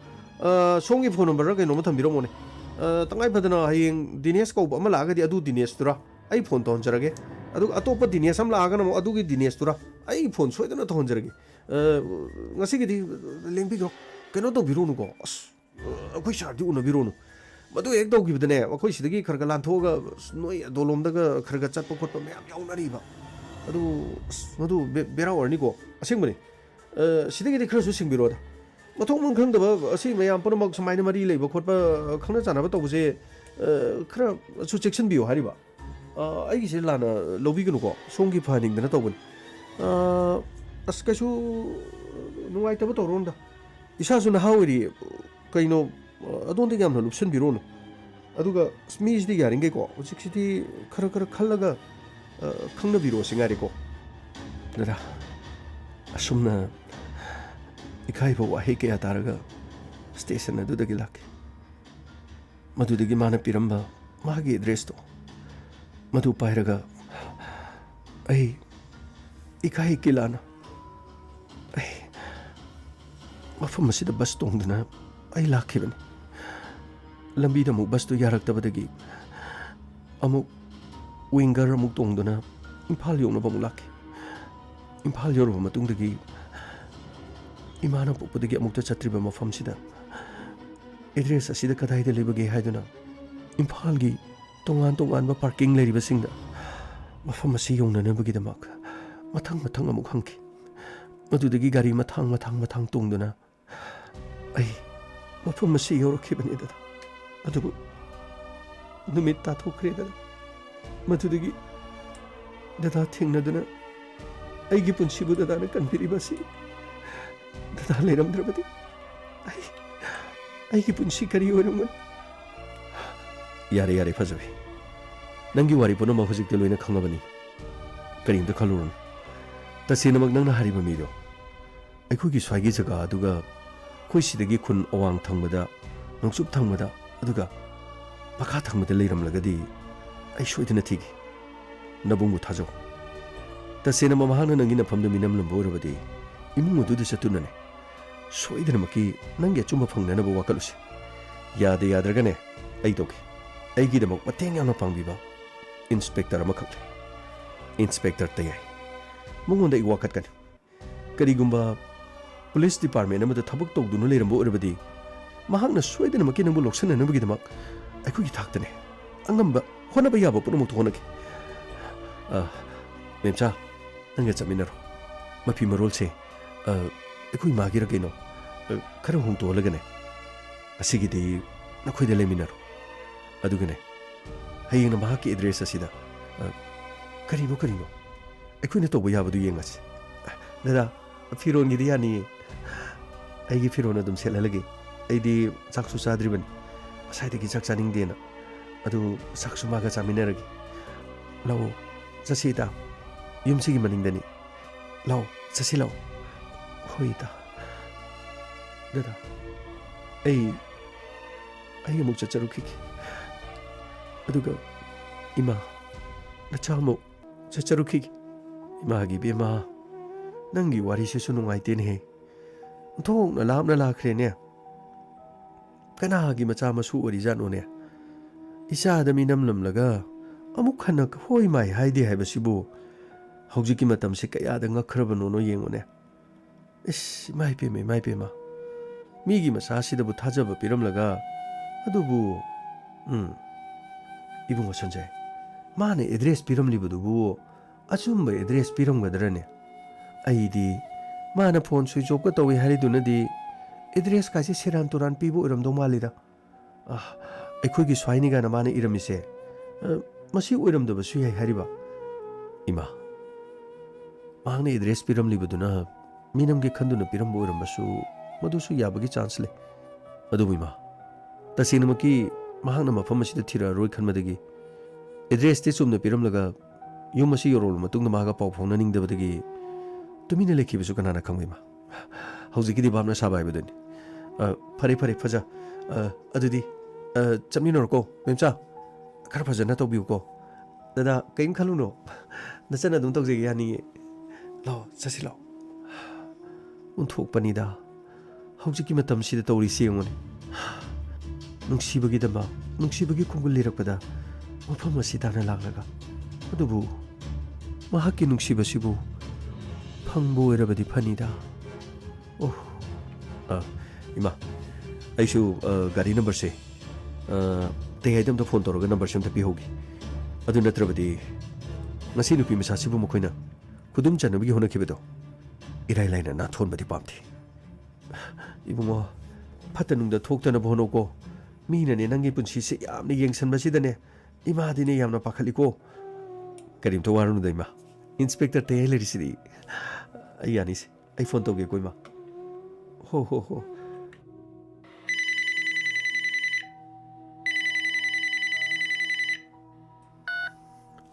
S1: ꯁꯣꯝꯒꯤ ꯐꯣꯟ ꯅꯝꯕꯔꯔ ꯀꯩꯅꯣꯝꯃ ꯊꯝꯕꯤꯔꯝꯃꯣꯅꯦ ꯇꯉꯥꯏ ꯐꯗꯅ ꯍꯌꯦꯡ ꯗꯤꯅꯦꯁ ꯀꯧꯕ ꯑꯃ ꯂꯥꯛꯑꯒꯗꯤ ꯑꯗꯨ ꯗꯤꯅꯦꯁꯇꯨꯔꯥ ꯑꯩ ꯐꯣꯟ ꯇꯧꯍꯟꯖꯔꯒꯦ ꯑꯗꯨꯒ ꯑꯇꯣꯞꯄ ꯗꯤꯅꯦꯁ ꯑꯃ ꯂꯥꯛꯑꯒꯅ ꯑꯃꯨꯛ ꯑꯗꯨꯒꯤ ꯗꯤꯅꯦꯁꯇꯨꯔꯥ ꯑꯩ ꯐꯣꯟ ꯁꯣꯏꯗꯅ ꯇꯧꯍꯟꯖꯔꯒꯦ ꯉꯁꯤꯒꯤꯗꯤ ꯂꯦꯡꯕꯤꯈ꯭ꯔꯣ ꯀꯩꯅꯣ ꯇꯧꯕꯤꯔꯣꯅꯨꯀꯣ ꯑꯁ ꯑꯩꯈꯣꯏ ꯁꯥꯔꯗꯤ ꯎꯅꯕꯤꯔꯣꯅꯨ ꯃꯗꯨ ꯍꯦꯛ ꯇꯧꯈꯤꯕꯗꯅꯦ ꯑꯩꯈꯣꯏ ꯁꯤꯗꯒꯤ ꯈꯔ ꯂꯥꯟꯊꯣꯛꯑꯒ ꯅꯣꯏ ꯑꯗꯣꯂꯣꯝꯗꯒ ꯈꯔ ꯆꯠꯄ ꯈꯣꯠꯄ ꯃꯌꯥꯝ ꯌꯥꯎꯅꯔꯤꯕ ꯑꯗꯨ ꯑꯁ ꯃꯗꯨ ꯕꯦꯔꯥ ꯑꯣꯏꯔꯅꯤꯀꯣ ꯑꯁꯦꯡꯕꯅꯤ ꯁꯤꯗꯒꯤꯗꯤ ꯈꯔꯁꯨ ꯁꯤꯡꯕꯤꯔꯣꯗ ꯃꯊꯣꯡ ꯃꯔꯝ ꯈꯪꯗꯕ ꯑꯁꯤ ꯃꯌꯥꯝ ꯄꯨꯝꯅꯃꯛ ꯁꯨꯃꯥꯏꯅ ꯃꯔꯤ ꯂꯩꯕ ꯈꯣꯠꯄ ꯈꯪꯅ ꯆꯥꯟꯅꯕ ꯇꯧꯕꯁꯦ ꯈꯔꯁꯨ ꯆꯦꯛꯁꯤꯟꯕꯤꯌꯨ ꯍꯥꯏꯔꯤꯕ ꯑꯩꯒꯤꯁꯦ ꯂꯥꯟꯅ ꯂꯧꯕꯤꯒꯅꯨꯀꯣ ꯁꯣꯝꯒꯤ ꯐꯍꯟꯅꯤꯡꯗꯅ ꯇꯧꯕꯅꯤ ꯑꯁ ꯀꯩꯁꯨ ꯅꯨꯡꯉꯥꯏꯇꯕ ꯇꯧꯔꯣꯅꯗ ꯏꯁꯥꯁꯨ ꯅꯍꯥ ꯑꯣꯏꯔꯤ ꯀꯩꯅꯣ ꯑꯗꯣꯝꯗ ꯌꯥꯝꯅ ꯂꯨꯞꯁꯟꯕꯤꯔꯣꯅꯨ ꯑꯗꯨꯒ ꯃꯤꯁꯤꯗꯤ ꯌꯥꯔꯤꯈꯩꯀꯣ ꯍꯧꯖꯤꯛꯁꯤꯗꯤ ꯈꯔ ꯈꯜꯂꯒ ꯈꯪꯅꯕꯤꯔꯣ ꯁꯤ ꯉꯥꯏꯔꯦꯀꯣ ꯗꯗꯥ ꯑꯁꯨꯝꯅ ꯏꯀꯥꯏꯕ ꯋꯥꯍꯩ ꯀꯌꯥ ꯇꯥꯔꯒ ꯁ꯭ꯇꯦꯁꯟ ꯑꯗꯨꯗꯒꯤ ꯂꯥꯛꯈꯤ ꯃꯗꯨꯗꯒꯤ ꯃꯥꯅ ꯄꯤꯔꯝꯕ ꯃꯥꯒꯤ ꯑꯦꯗ꯭ꯔꯦꯁꯇꯣ ꯃꯗꯨ ꯄꯥꯏꯔꯒ ꯑꯩ ꯏꯀꯥꯏ ꯀꯤꯂꯥꯅ ꯑꯩ ꯃꯐꯝ ꯑꯁꯤꯗ ꯕꯁ ꯇꯣꯡꯗꯨꯅ ꯑꯩ ꯂꯥꯛꯈꯤꯕꯅꯤ ꯂꯝꯕꯤꯗ ꯑꯃꯨꯛ ꯕꯁꯇꯨ ꯌꯥꯔꯛꯇꯕꯗꯒꯤ ꯑꯃꯨꯛ ꯋꯤꯡꯒꯔ ꯑꯃꯨꯛ ꯇꯣꯡꯗꯨꯅ ꯏꯝꯐꯥꯜ ꯌꯧꯅꯕ ꯑꯃꯨꯛ ꯂꯥꯛꯈꯤ ꯏꯝꯐꯥꯜ ꯌꯧꯔꯕ ꯃꯇꯨꯡꯗꯒꯤ ꯏꯃꯥꯅ ꯄꯣꯛꯄꯗꯒꯤ ꯑꯃꯨꯛꯇ ꯆꯠꯇ꯭ꯔꯤꯕ ꯃꯐꯝꯁꯤꯗ ꯑꯦꯗ꯭ꯔꯦꯁ ꯑꯁꯤꯗ ꯀꯗꯥꯏꯗ ꯂꯩꯕꯒꯦ ꯍꯥꯏꯗꯨꯅ ꯏꯝꯐꯥꯜꯒꯤ ꯇꯣꯉꯥꯟꯕ ꯄꯥꯔꯀꯤꯡ ꯂꯩꯔꯤꯕꯁꯤꯡꯗ ꯃꯐꯝ ꯑꯁꯤ ꯌꯧꯅꯅꯕꯒꯤꯗꯃꯛ ꯃꯊꯪ ꯑꯃꯨꯛ ꯍꯪꯈꯤ ꯃꯗꯨꯗꯒꯤ ꯒꯥꯔꯤ ꯃꯊꯥꯡ ꯇꯣꯡꯗꯨꯅ ꯑꯩ ꯃꯐꯝ ꯑꯁꯤ ꯌꯧꯔꯛꯈꯤꯕꯅꯤ ꯗꯗꯥ ꯑꯗꯨꯕꯨ ꯅꯨꯃꯤꯠ ꯇꯥꯊꯣꯛꯈ꯭ꯔꯦ ꯗꯗꯥ ꯃꯗꯨꯗꯒꯤ ꯗꯗꯥ ꯊꯦꯡꯅꯗꯨꯅ ꯑꯩꯒꯤ ꯄꯨꯟꯁꯤꯕꯨ ꯗꯗꯥꯅ ꯀꯟꯕꯤꯔꯤꯕ ꯑꯁꯤ ꯗꯗꯥ ꯂꯩꯔꯝꯗ꯭ꯔꯕꯗꯤ ꯑꯩꯒꯤ ꯄꯨꯟꯁꯤ ꯀꯔꯤ ꯑꯣꯏꯔꯝꯒꯅꯤ ꯌꯥꯔꯦ ꯐꯖꯕꯤ ꯅꯪꯒꯤ ꯋꯥꯔꯤ ꯄꯨꯝꯅꯃꯛ ꯍꯧꯖꯤꯛꯇꯤ ꯂꯣꯏꯅ ꯈꯪꯉꯕꯅꯤ ꯀꯔꯤꯝꯇ ꯈꯜꯂꯨꯔꯅꯨ ꯇꯁꯦꯡꯅꯃꯛ ꯅꯪꯅ ꯍꯥꯏꯔꯤꯕ ꯃꯤꯗꯣ ꯑꯩꯈꯣꯏꯒꯤ ꯁ꯭ꯋꯥꯏꯒꯤ ꯖꯒꯥ ꯑꯗꯨꯒ ꯑꯩꯈꯣꯏ ꯁꯤꯗꯒꯤ ꯈꯨꯟ ꯑꯋꯥꯡ ꯊꯪꯕꯗ ꯅꯣꯡꯆꯨꯞ ꯊꯪꯕꯗ ꯑꯗꯨꯒ ꯃꯈꯥ ꯊꯪꯕꯗ ꯂꯩꯔꯝꯂꯒꯗꯤ ꯑꯩ ꯁꯣꯏꯗꯅ ꯊꯤꯒꯦ ꯅꯕꯨꯡꯕꯨ ꯊꯥꯖꯧ ꯇꯁꯦꯡꯅ ꯃꯍꯥꯛꯅ ꯅꯪꯒꯤ ꯅꯐꯝꯗ ꯃꯤꯅꯝꯂꯝꯕ ꯑꯣꯏꯔꯕꯗꯤ ꯏꯃꯨꯡ ꯑꯗꯨꯗ ꯆꯠꯇꯨꯅꯅꯦ ꯁꯣꯏꯗꯅꯃꯛꯀꯤ ꯅꯪꯒꯤ ꯑꯆꯨꯝꯕ ꯐꯪꯅꯅꯕ ꯋꯥꯀꯠꯂꯨꯁꯤ ꯌꯥꯗ꯭ꯔꯒꯅꯦ ꯑꯩ ꯇꯧꯒꯦ ꯑꯩꯒꯤꯗꯃꯛ ꯃꯇꯦꯡ ꯌꯥꯝꯅ ꯄꯥꯡꯕꯤꯕ ꯏꯟꯁꯄꯦꯛꯇꯔ ꯑꯃꯈꯛ ꯂꯩ. ꯏꯟꯁꯄꯦꯛꯇꯔ ꯇꯌꯥꯏ. ꯃꯉꯣꯟꯗ ꯑꯩ ꯋꯥꯀꯠꯀꯅꯤ. ꯀꯔꯤꯒꯨꯝꯕ ꯄꯨꯂꯤꯁ ꯗꯤꯄꯥꯔꯠꯃꯦꯟ ꯑꯃꯗ ꯊꯕꯛ ꯇꯧꯗꯨꯅ ꯂꯩꯔꯝꯕ ꯑꯣꯏꯔꯕꯗꯤ ꯃꯍꯥꯛꯅ ꯁꯣꯏꯗꯅꯃꯛꯀꯤ ꯅꯪꯕꯨ ꯂꯧꯁꯤꯟꯅꯅꯕꯒꯤꯗꯃꯛ ꯑꯩꯈꯣꯏꯒꯤ ꯊꯥꯛꯇꯅꯦ ꯑꯉꯝꯕ ꯍꯣꯠꯅꯕ ꯌꯥꯕ ꯄꯨꯝꯅꯃꯛꯇ ꯍꯣꯠꯅꯒꯦ. ꯃꯦꯝꯆꯥ, ꯅꯪꯒ ꯆꯠꯃꯤꯟꯅꯔꯣ. ꯃꯐꯤ ꯃꯔꯣꯜꯁꯦ ꯑꯩꯈꯣꯏ ꯃꯥꯒꯤꯔ ꯀꯩꯅꯣ ꯈꯔ ꯍꯣꯡꯇꯣꯛꯍꯜꯂꯒꯅꯦ ꯑꯁꯤꯒꯤꯗꯤ ꯅꯈꯣꯏꯗ ꯂꯩꯃꯤꯟꯅꯔꯣ. ꯑꯗꯨꯒꯅꯦ ꯍꯌꯦꯡꯅ ꯃꯍꯥꯛꯀꯤ ꯑꯦꯗ꯭ꯔꯦꯁ ꯑꯁꯤꯗ ꯀꯔꯤꯅꯣ ꯑꯩꯈꯣꯏꯅ ꯇꯧꯕ ꯌꯥꯕꯗꯨ ꯌꯦꯡꯉꯁꯤ. ꯗꯥꯗꯥ, ꯐꯤꯔꯣꯟꯒꯤꯗꯤ ꯌꯥꯅꯤꯌꯦ. ꯑꯩꯒꯤ ꯐꯤꯔꯣꯟ ꯑꯗꯨꯝ ꯁꯦꯠꯍꯜꯂꯒꯦ. ꯑꯩꯗꯤ ꯆꯥꯛꯁꯨ ꯆꯥꯗ꯭ꯔꯤꯕꯅꯤ. ꯉꯁꯥꯏꯗꯒꯤ ꯆꯥꯛ ꯆꯥꯅꯤꯡꯗꯦꯅ. ꯑꯗꯨ ꯆꯥꯛꯁꯨ ꯃꯥꯒ ꯆꯥꯃꯤꯟꯅꯔꯒꯦ. ꯂꯥꯛꯑꯣ ꯆꯠꯁꯤ ꯏꯇꯥ. ꯌꯨꯝꯁꯤꯒꯤ ꯃꯅꯤꯡꯗꯅꯤ. ꯂꯥꯛꯑꯣ ꯆꯠꯁꯤ ꯂꯥꯛꯑꯣ. ꯍꯣꯏ ꯏꯇꯥ. ꯗꯥꯗꯥ, ꯑꯩ ꯑꯃꯨꯛ ꯆꯠꯆꯔꯨꯈꯤꯒꯦ. ꯑꯗꯨꯒ ꯏꯃꯥ, ꯅꯆꯥ ꯑꯃꯨꯛ ꯆꯠꯆꯔꯨꯈꯤꯒꯦ. ꯏꯃꯥꯒꯤ ꯕꯦꯃꯥ, ꯅꯪꯒꯤ ꯋꯥꯔꯤꯁꯤꯁꯨ ꯅꯨꯡꯉꯥꯏꯇꯦꯅꯦꯍꯦ. ꯊꯣꯛꯅ ꯂꯥꯞꯅ ꯂꯥꯛꯈ꯭ꯔꯦꯅꯦ. ꯀꯅꯥꯒꯤ ꯃꯆꯥ ꯃꯁꯨ ꯑꯣꯏꯔꯤꯖꯥꯠꯅꯣꯅꯦ? ꯏꯆꯥꯗ ꯃꯤꯅꯝꯂꯝꯂꯒ ꯑꯃꯨꯛ ꯍꯟꯅ ꯍꯣꯏ ꯃꯥꯏ ꯍꯥꯏꯗꯦ ꯍꯥꯏꯕꯁꯤꯕꯨ ꯍꯧꯖꯤꯛꯀꯤ ꯃꯇꯝꯁꯦ ꯀꯌꯥꯗ ꯉꯛꯈ꯭ꯔꯕꯅꯣꯅꯣ ꯌꯦꯡꯉꯨꯅꯦ. ꯏꯁ, ꯏꯃꯥꯏꯄꯦꯝꯃ. ꯃꯤꯒꯤ ꯃꯆꯥꯁꯤꯗꯕꯨ ꯊꯥꯖꯕ ꯄꯤꯔꯝꯂꯒ ꯑꯗꯨꯕꯨ ꯏꯕꯨꯡꯉꯣ ꯁꯟꯖय, ꯃꯥꯅ ꯑꯦꯗ꯭ꯔꯦꯁ ꯄꯤꯔꯝꯂꯤꯕꯗꯨꯕꯨ ꯑꯆꯨꯝꯕ ꯑꯦꯗ꯭ꯔꯦꯁ ꯄꯤꯔꯝꯒꯗ꯭ꯔꯅꯦ? ꯑꯩꯗꯤ ꯃꯥꯅ ꯐꯣꯟ ꯁ꯭ꯋꯤꯆ ꯑꯣꯐꯀ ꯇꯧꯏ ꯍꯥꯏꯔꯤꯗꯨꯅꯗꯤ ꯑꯦꯗ꯭ꯔꯦꯁ ꯀꯥꯏꯁꯦ ꯁꯦꯔꯥꯟ ꯇꯨꯔꯥꯟ ꯄꯤꯕ ꯑꯣꯏꯔꯝꯗꯧ ꯃꯥꯜꯂꯤꯗ. ꯑꯩꯈꯣꯏꯒꯤ ꯁ꯭ꯋꯥꯏꯅꯤ ꯀꯥꯏꯅ ꯃꯥꯅ ꯏꯔꯝꯃꯤꯁꯦ ꯃꯁꯤ ꯑꯣꯏꯔꯝꯗꯕꯁꯨ ꯌꯥꯏ ꯍꯥꯏꯔꯤꯕ. ꯏꯃꯥ, ꯃꯍꯥꯛꯅ ꯑꯦꯗ꯭ꯔꯦꯁ ꯄꯤꯔꯝꯂꯤꯕꯗꯨꯅ ꯃꯤꯅꯝꯒꯤ ꯈꯟꯗꯨꯅ ꯄꯤꯔꯝꯕ ꯑꯣꯏꯔꯝꯕꯁꯨ ꯃꯗꯨꯁꯨ ꯌꯥꯕꯒꯤ ꯆꯥꯟꯁ ꯂꯩ. ꯑꯗꯨꯕꯨ ꯏꯃꯥ, ꯇꯁꯦꯡꯅꯃꯛꯀꯤ ꯃꯍꯥꯛꯅ ꯃꯐꯝ ꯑꯁꯤꯗ ꯊꯤꯔꯛꯑꯔꯣꯏ ꯈꯟꯕꯗꯒꯤ ꯑꯦꯗ꯭ꯔꯦꯁꯇꯤ ꯆꯨꯝꯅ ꯄꯤꯔꯝꯂꯒ ꯌꯨꯝ ꯑꯁꯤ ꯌꯧꯔꯛꯂꯕ ꯃꯇꯨꯡꯗ ꯃꯍꯥꯛꯀ ꯄꯥꯎ ꯐꯥꯎꯅꯅꯤꯡꯗꯕꯗꯒꯤ ꯇꯨꯃꯤꯟꯅ ꯂꯩꯈꯤꯕꯁꯨ ꯀꯅꯥꯅ ꯈꯪꯕ ꯏꯃꯥ. ꯍꯧꯖꯤꯛꯀꯤꯗꯤ ꯚꯥꯞꯅ ꯁꯥꯕ ꯍꯥꯏꯕꯗꯨꯅꯤ. ꯐꯔꯦ ꯐꯖ. ꯑꯗꯨꯗꯤ ꯆꯠꯃꯤꯟꯅꯔꯣꯀꯣ ꯃꯦꯝꯆꯥ. ꯈꯔ ꯐꯖꯅ ꯇꯧꯕꯤꯌꯨꯀꯣ. ꯗꯥꯗꯥ, ꯀꯔꯤꯝ ꯈꯜꯂꯨꯅꯣ. ꯅꯆꯟꯅ ꯑꯗꯨꯝ ꯇꯧꯖꯒꯦ ꯌꯥꯅꯤꯌꯦ. ꯂꯥꯛꯑꯣ ꯆꯠꯁꯤ ꯂꯥꯛꯑꯣ. ꯑꯣꯟꯊꯣꯛꯄꯅꯤꯗ ꯍꯧꯖꯤꯛꯀꯤ ꯃꯇꯝꯁꯤꯗ ꯇꯧꯔꯤꯁꯤ ꯌꯦꯡꯉꯨꯅꯦ. ꯅꯨꯡꯁꯤꯕꯒꯤꯗꯃꯛ ꯅꯨꯡꯁꯤꯕꯒꯤ ꯈꯣꯡꯒꯨꯜ ꯂꯤꯔꯛꯄꯗ ꯃꯐꯝ ꯑꯁꯤ ꯇꯥꯅ ꯂꯥꯛꯂꯒ ꯑꯗꯨꯕꯨ ꯃꯍꯥꯛꯀꯤ ꯅꯨꯡꯁꯤꯕꯁꯤꯕꯨ ꯐꯪꯕ ꯑꯣꯏꯔꯕꯗꯤ ꯐꯅꯤꯗ. ꯏꯃꯥ, ꯑꯩꯁꯨ ꯒꯥꯔꯤ ꯅꯝꯕꯔꯁꯦ ꯇꯌꯥꯏꯗ ꯑꯝꯇ ꯐꯣꯟ ꯇꯧꯔꯒ ꯅꯝꯕꯔꯁꯦ ꯑꯝꯇ ꯄꯤꯍꯧꯒꯦ. ꯑꯗꯨ ꯅꯠꯇ꯭ꯔꯕꯗꯤ ꯉꯁꯤ ꯅꯨꯄꯤ ꯃꯆꯥꯁꯤꯕꯨ ꯃꯈꯣꯏꯅ ꯈꯨꯗꯨꯝ ꯆꯟꯅꯕꯒꯤ ꯍꯣꯠꯅꯈꯤꯕꯗꯣ ꯏꯔꯥꯏ ꯂꯥꯏꯅ ꯅꯥꯊꯣꯟꯕꯗꯤ ꯄꯥꯝꯗꯦ. ꯏꯕꯨꯡꯉꯣ, ꯐꯠꯇ ꯅꯨꯡꯗ ꯊꯣꯛꯇꯅꯕ ꯍꯣꯠꯅꯧꯀꯣ. ꯃꯤꯅꯅꯦ ꯅꯪꯒꯤ ꯄꯨꯟꯁꯤꯁꯦ ꯌꯥꯝꯅ ꯌꯦꯡꯁꯟꯕꯁꯤꯗꯅꯦ ꯏꯃꯥꯗꯤꯅꯦ ꯌꯥꯝꯅ ꯄꯥꯈꯠꯂꯤꯀꯣ. ꯀꯔꯤꯝꯇ ꯋꯥꯔꯨꯅꯨꯗ ꯏꯃꯥ. ꯏꯟꯁꯄꯦꯛꯇꯔ ꯇꯌꯥꯏ ꯂꯩꯔꯤꯁꯤꯗꯤ. ꯑꯩ ꯌꯥꯅꯤꯁꯦ. ꯑꯩ ꯐꯣꯟ ꯇꯧꯒꯦꯀꯣ ꯏꯃꯥ. ꯍꯣ.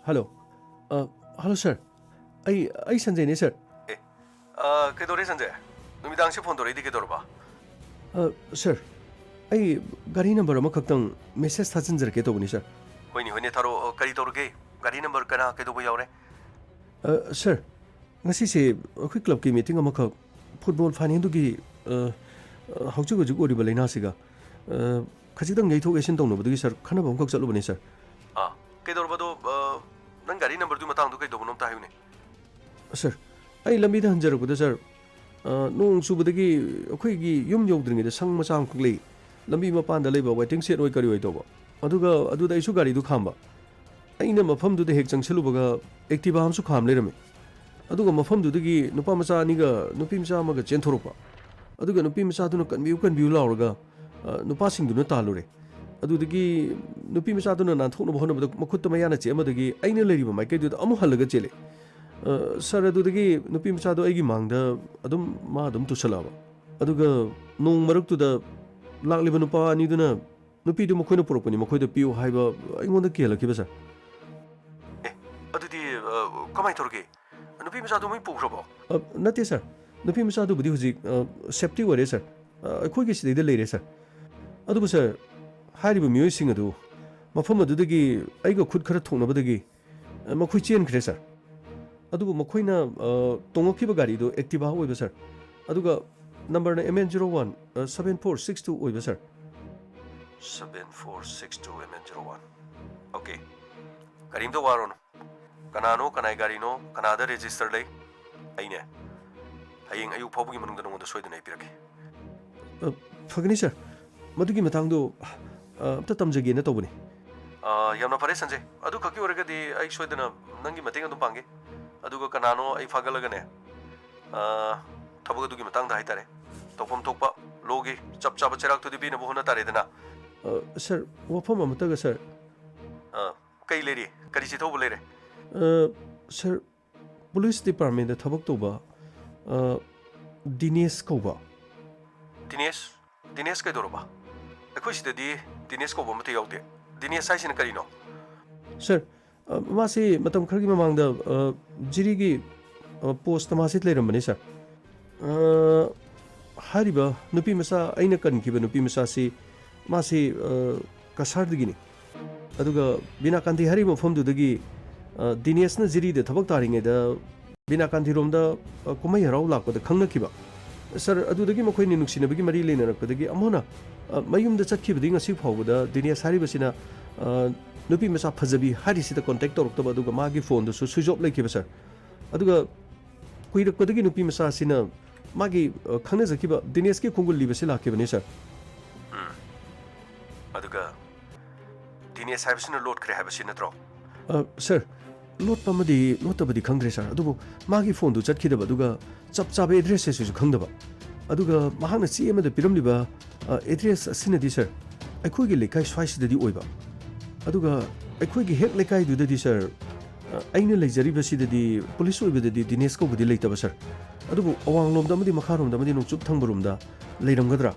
S1: ꯍꯜꯂꯣ. ꯍꯜꯂꯣ ꯁꯥꯔ. ꯑꯩ ꯁꯟꯖꯌꯅꯦ ꯁꯥꯔ. ꯀꯩꯗꯧꯔꯦ ꯁꯟꯖय? ꯅꯨꯃꯤꯗꯥꯡꯁꯦ ꯐꯣꯟ ꯇꯧꯔꯛꯏꯗꯤ ꯀꯩꯗꯧꯔꯕ? ꯁꯥꯔ, ꯑꯩ ꯒꯥꯔꯤ ꯅꯝꯕꯔ ꯑꯃꯈꯛꯇꯪ ꯃꯦꯁꯦꯖ ꯊꯥꯖꯤꯟꯖꯔꯛꯀꯦ ꯇꯧꯕꯅꯤ ꯁꯥꯔ. ꯍꯣꯏꯅꯦ ꯊꯥꯔꯛꯑꯣ. ꯀꯔꯤ ꯇꯧꯔꯒꯦ? ꯒꯥꯔꯤ ꯅꯝꯕꯔ ꯀꯅꯥ ꯀꯩꯗꯧꯕ ꯌꯥꯎꯔꯦ? ꯁꯥꯔ, ꯉꯁꯤꯁꯦ ꯑꯩꯈꯣꯏ ꯀ꯭ꯂꯕꯀꯤ ꯃꯤꯇꯤꯡ ꯑꯃꯈꯛ ꯐꯨꯠꯕꯣꯜ ꯐꯥꯏꯅꯦꯜꯗꯨꯒꯤ ꯍꯧꯖꯤꯛ ꯑꯣꯏꯔꯤꯕ ꯂꯩꯅꯥꯁꯤꯒ ꯈꯖꯤꯛꯇꯪ ꯌꯩꯊꯣꯛ ꯌꯩꯁꯤꯟ ꯇꯧꯅꯕꯗꯨꯒꯤ ꯁꯥꯔ ꯈꯟꯅꯕ ꯑꯃꯈꯛ ꯆꯠꯂꯨꯕꯅꯤ ꯁꯥꯔ. ꯀꯩꯗꯧꯔꯕꯗꯣ? ꯅꯪ ꯒꯥꯔꯤ ꯅꯝꯕꯔꯗꯨꯒꯤ ꯃꯇꯥꯡꯗꯣ ꯀꯩꯗꯧꯕꯅꯣ ꯑꯝꯇ ꯍꯥꯏꯌꯨꯅꯦ. ꯁꯥꯔ, ꯑꯩ ꯂꯝꯕꯤꯗ ꯍꯟꯖꯔꯛꯄꯗ ꯁꯥꯔ ꯅꯣꯡ ꯆꯨꯕꯗꯒꯤ ꯑꯩꯈꯣꯏꯒꯤ ꯌꯨꯝ ꯌꯧꯗ꯭ꯔꯤꯉꯩꯗ ꯁꯪ ꯃꯆꯥ ꯑꯃꯈꯛ ꯂꯩ. ꯂꯝꯕꯤ ꯃꯄꯥꯟꯗ ꯂꯩꯕ ꯋꯦꯇꯤꯡ ꯁꯦꯠ ꯑꯣꯏ ꯀꯔꯤ ꯑꯣꯏ ꯇꯧꯕ. ꯑꯗꯨꯗ ꯑꯩꯁꯨ ꯒꯥꯔꯤꯗꯨ ꯈꯥꯝꯕ. ꯑꯩꯅ ꯃꯐꯝꯗꯨꯗ ꯍꯦꯛ ꯆꯪꯁꯤꯜꯂꯨꯕꯒ ꯑꯦꯛꯇꯤꯚꯥ ꯑꯃꯁꯨ ꯈꯥꯝ ꯂꯩꯔꯝꯃꯤ. ꯑꯗꯨꯒ ꯃꯐꯝꯗꯨꯗꯒꯤ ꯅꯨꯄꯥ ꯃꯆꯥ ꯑꯅꯤꯒ ꯅꯨꯄꯤ ꯃꯆꯥ ꯑꯃꯒ ꯆꯦꯟꯊꯣꯔꯛꯄ. ꯑꯗꯨꯒ ꯅꯨꯄꯤ ꯃꯆꯥꯗꯨꯅ ꯀꯟꯕꯤꯌꯨ ꯂꯥꯎꯔꯒ ꯅꯨꯄꯥꯁꯤꯡꯗꯨꯅ ꯇꯥꯜꯂꯨꯔꯦ. ꯑꯗꯨꯗꯒꯤ ꯅꯨꯄꯤ ꯃꯆꯥꯗꯨꯅ ꯅꯥꯟꯊꯣꯛꯅꯕ ꯍꯣꯠꯅꯕꯗ ꯃꯈꯨꯠꯇ ꯃꯌꯥꯅ ꯆꯦꯟꯕꯗꯒꯤ ꯑꯩꯅ ꯂꯩꯔꯤꯕ ꯃꯥꯏꯀꯩꯗꯨꯗ ꯑꯃꯨꯛ ꯍꯜꯂꯒ ꯆꯦꯜꯂꯦ. ꯁꯥꯔ, ꯑꯗꯨꯗꯒꯤ ꯅꯨꯄꯤ ꯃꯆꯥꯗꯣ ꯑꯩꯒꯤ ꯃꯥꯡꯗ ꯃꯥ ꯇꯨꯁꯜꯂꯛꯑꯕ. ꯑꯗꯨꯒ ꯅꯣꯡ ꯃꯔꯛꯇꯨꯗ ꯂꯥꯛꯂꯤꯕ ꯅꯨꯄꯥ ꯑꯅꯤꯗꯨꯅ ꯅꯨꯄꯤꯗꯨ ꯃꯈꯣꯏꯅ ꯄꯨꯔꯛꯄꯅꯤ, ꯃꯈꯣꯏꯗ ꯄꯤꯌꯨ ꯍꯥꯏꯕ ꯑꯩꯉꯣꯟꯗ ꯀꯦꯜꯂꯛꯈꯤꯕ ꯁꯥꯔ. ꯑꯗꯨꯗꯤ ꯀꯃꯥꯏꯅ ꯇꯧꯔꯒꯦ? ꯅꯨꯄꯤ ꯃꯆꯥꯗꯣ ꯃꯣꯏ ꯄꯨꯈ꯭ꯔꯕꯣ? ꯅꯠꯇꯦ ꯁꯥꯔ. ꯅꯨꯄꯤ ꯃꯆꯥꯗꯨꯕꯨꯗꯤ ꯍꯧꯖꯤꯛ ꯁꯦꯐꯇꯤ ꯑꯣꯏꯔꯦ ꯁꯥꯔ. ꯑꯩꯈꯣꯏꯒꯤ ꯁꯤꯗꯩꯗ ꯂꯩꯔꯦ ꯁꯥꯔ. ꯑꯗꯨꯕꯨ ꯁꯥꯔ, ꯍꯥꯏꯔꯤꯕ ꯃꯤꯑꯣꯏꯁꯤꯡ ꯑꯗꯨ ꯃꯐꯝ ꯑꯗꯨꯗꯒꯤ ꯑꯩꯒ ꯈꯨꯠ ꯈꯔ ꯊꯣꯡꯅꯕꯗꯒꯤ ꯃꯈꯣꯏ ꯆꯦꯟꯈ꯭ꯔꯦ ꯁꯥꯔ. ꯑꯗꯨꯕꯨ ꯃꯈꯣꯏꯅ ꯇꯣꯡꯉꯛꯈꯤꯕ ꯒꯥꯔꯤꯗꯨ ꯑꯦꯛꯇꯤꯚꯥ ꯑꯣꯏꯕ ꯁꯥꯔ. ꯑꯗꯨꯒ ꯅꯝꯕꯔꯅ MN01 7462 ꯑꯣꯏꯕ ꯁꯥꯔ. 7462 MN01. Okay. Karim to waron. Kanano kanai garino kanada register lay. Aine. Hayeng ayu phobugi manungda nongonda soidana ipirake. Fagani sir. Madugi matangdo amta tamjage na tobuni. Yamna fare Sanjay. Adu khaki oragadi ai soidana nangi matenga dum pange. Aduga kanano ai fagalagane. Thabuga dugi matangda haitare. Topom tokpa logi chap chap cherak to dibi na buhuna tare dana. Sir, wafam amataga sir. Kai leri kari si thobu lere. Sir, police department da thabak toba Dinesh kauba. Dinesh kai doroba. Akhoi sidadi Dinesh kauba mate yaude. Dinesh sai sin kari no. Sir, masi matam khargi mamangda jirigi post masit leirambani sir. Hariba nupi masa aina kankiba nupi masa si masi kasardagini. Aduga bina kanti hariba mafamdudagi Dinesh na jiri de thabak taringeda bina kanti romda kumai harau lakpada khangnakiba. Sir, adudagi makhoi ni nuksinabagi mari leinarakpadagi amona mayumda chatkibadi ngasi phawbada Dinesh haribasina nupi masa phajabi harisida contact toroktaba aduga magi phone du switch off laikiba sir. Aduga kuirakpadagi nupi masa sina magi khangna jakiba Dinesh ki khungul libasi lakibani sir. Aduga Dinesh habisina load kre habisina tro. Sir, load pamadi load tabadi khangdre sir. Adugo magi phone du chatkidaba aduga chap chap address se su khangdaba. Aduga mahangna chi amada piramliba address asinadi sir. Aikhoi gi lekai swaisida di oiba. Aduga aikhoi gi hek lekai du dadi sir. Aina leijariba sidadi police oibadadi Dinesh ko budi leitaba sir. Adugo awang lomda amadi makharom da amadi nungchup thangbarum da leiramgadra.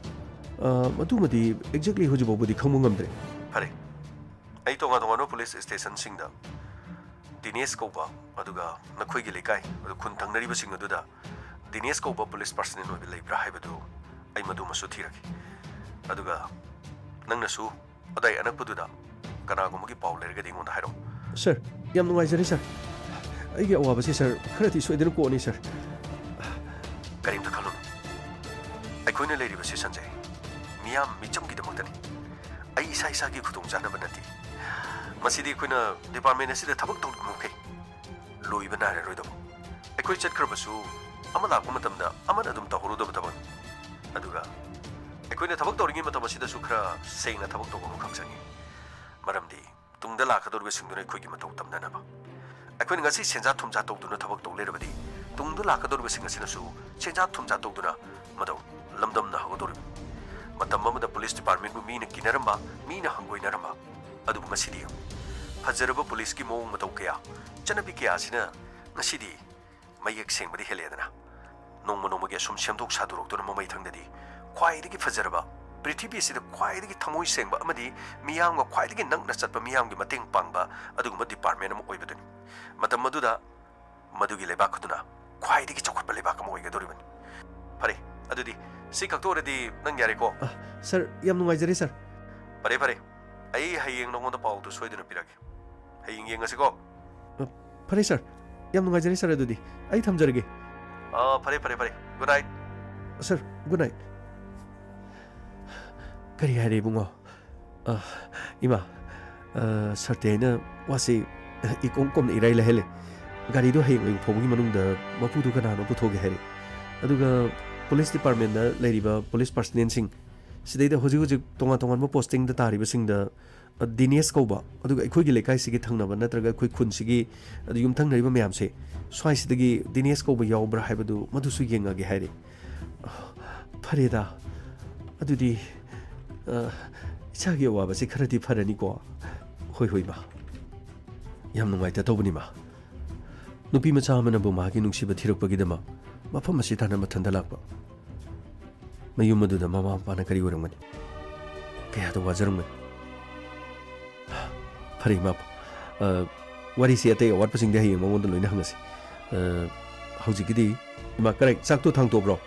S1: Madumadi exactly hojibo budi khangmu ngamdre. Phare. Ai tonga tonga no police station singda Dinesh kauba aduga nakhoi gi lekai adu khun thangnari ba sing aduda Dinesh kauba police personnel no bilai bra haibadu ai madu masu thiraki aduga nangna su adai anakpududa kana gumagi paul lerga dingonda hairo. Sir, yam nungai jari sir. Ai gi awaba si sir kharati soidena ko ni sir. Karim ta khalun ai khoina leri ba si Sanjay miyam micham gi damoktani ai isa isa gi khudong jana banati masidi khoina department asida thabak tong mukai loi banare roi do ai khoi chat kharbasu amala ko matamda amana dum ta horu do taban aduga ai khoina thabak toringi matam asida su khra seina thabak to ko khangsangi maramdi tungda la khador be singduna khoi gi matau tamna na ba ai khoina ngasi senja thumja to duna thabak to lerabadi tungda la khador be singasina su senja thumja to duna madau lamdam na hodor matam amada police department bu mina kinaramba mina hangoinaramba adubu ngasidi Hajaraba police ki mong matau kaya chanabi kaya sina ngasidi mayek sengbadi heledana nongma nongma ge sum semdok sadurok dona mamai thangdadi khwaidagi fajaraba prithibhi sida khwaidagi thamoi sengba amadi miyam ga khwaidagi nangna chatpa miyam gi mateng pangba aduguma department am oibadani matam maduda madugi leba khuduna khwaidagi chokotpa leba kam oiga doriban pare adudi si kaktoradi nang yare ko sir yam nungai jari sir pare ai hayeng nongonda pau tu soiduna pirage hayeng yengasi ko pare sir yam nungai jari sir adudi ai thamjarage pare good night sir good night kari hari bungo ima sartena wasi ikong kom irai la hele gari do hayeng ing phobugi manungda mapu du kana no puthoge hari aduga police department na leiriba police personnel sing sidai hoji tonga mo posting da tariba sing da Dinesh kauba aduga akhoi gi lekai sigi thangnaba natraga akhoi khun sigi adu yum thangnariba mayam se swai sidagi Dinesh kauba yaubra haibadu madu su yenga ge hairi phareda adudi ichagi wa ba si kharati pharani ko hoi ba yam nungai ta tobuni ma nupi macha amana bu ma gi nungsiba thirukpagi dama mafam asi thana mathanda lakpa mayum madu da mama pa na kari urangani kaya to wajarangani Hari map wari si ate wat pasing dahi mo ngon loina hangasi hauji gidi ma correct sak to thang to bro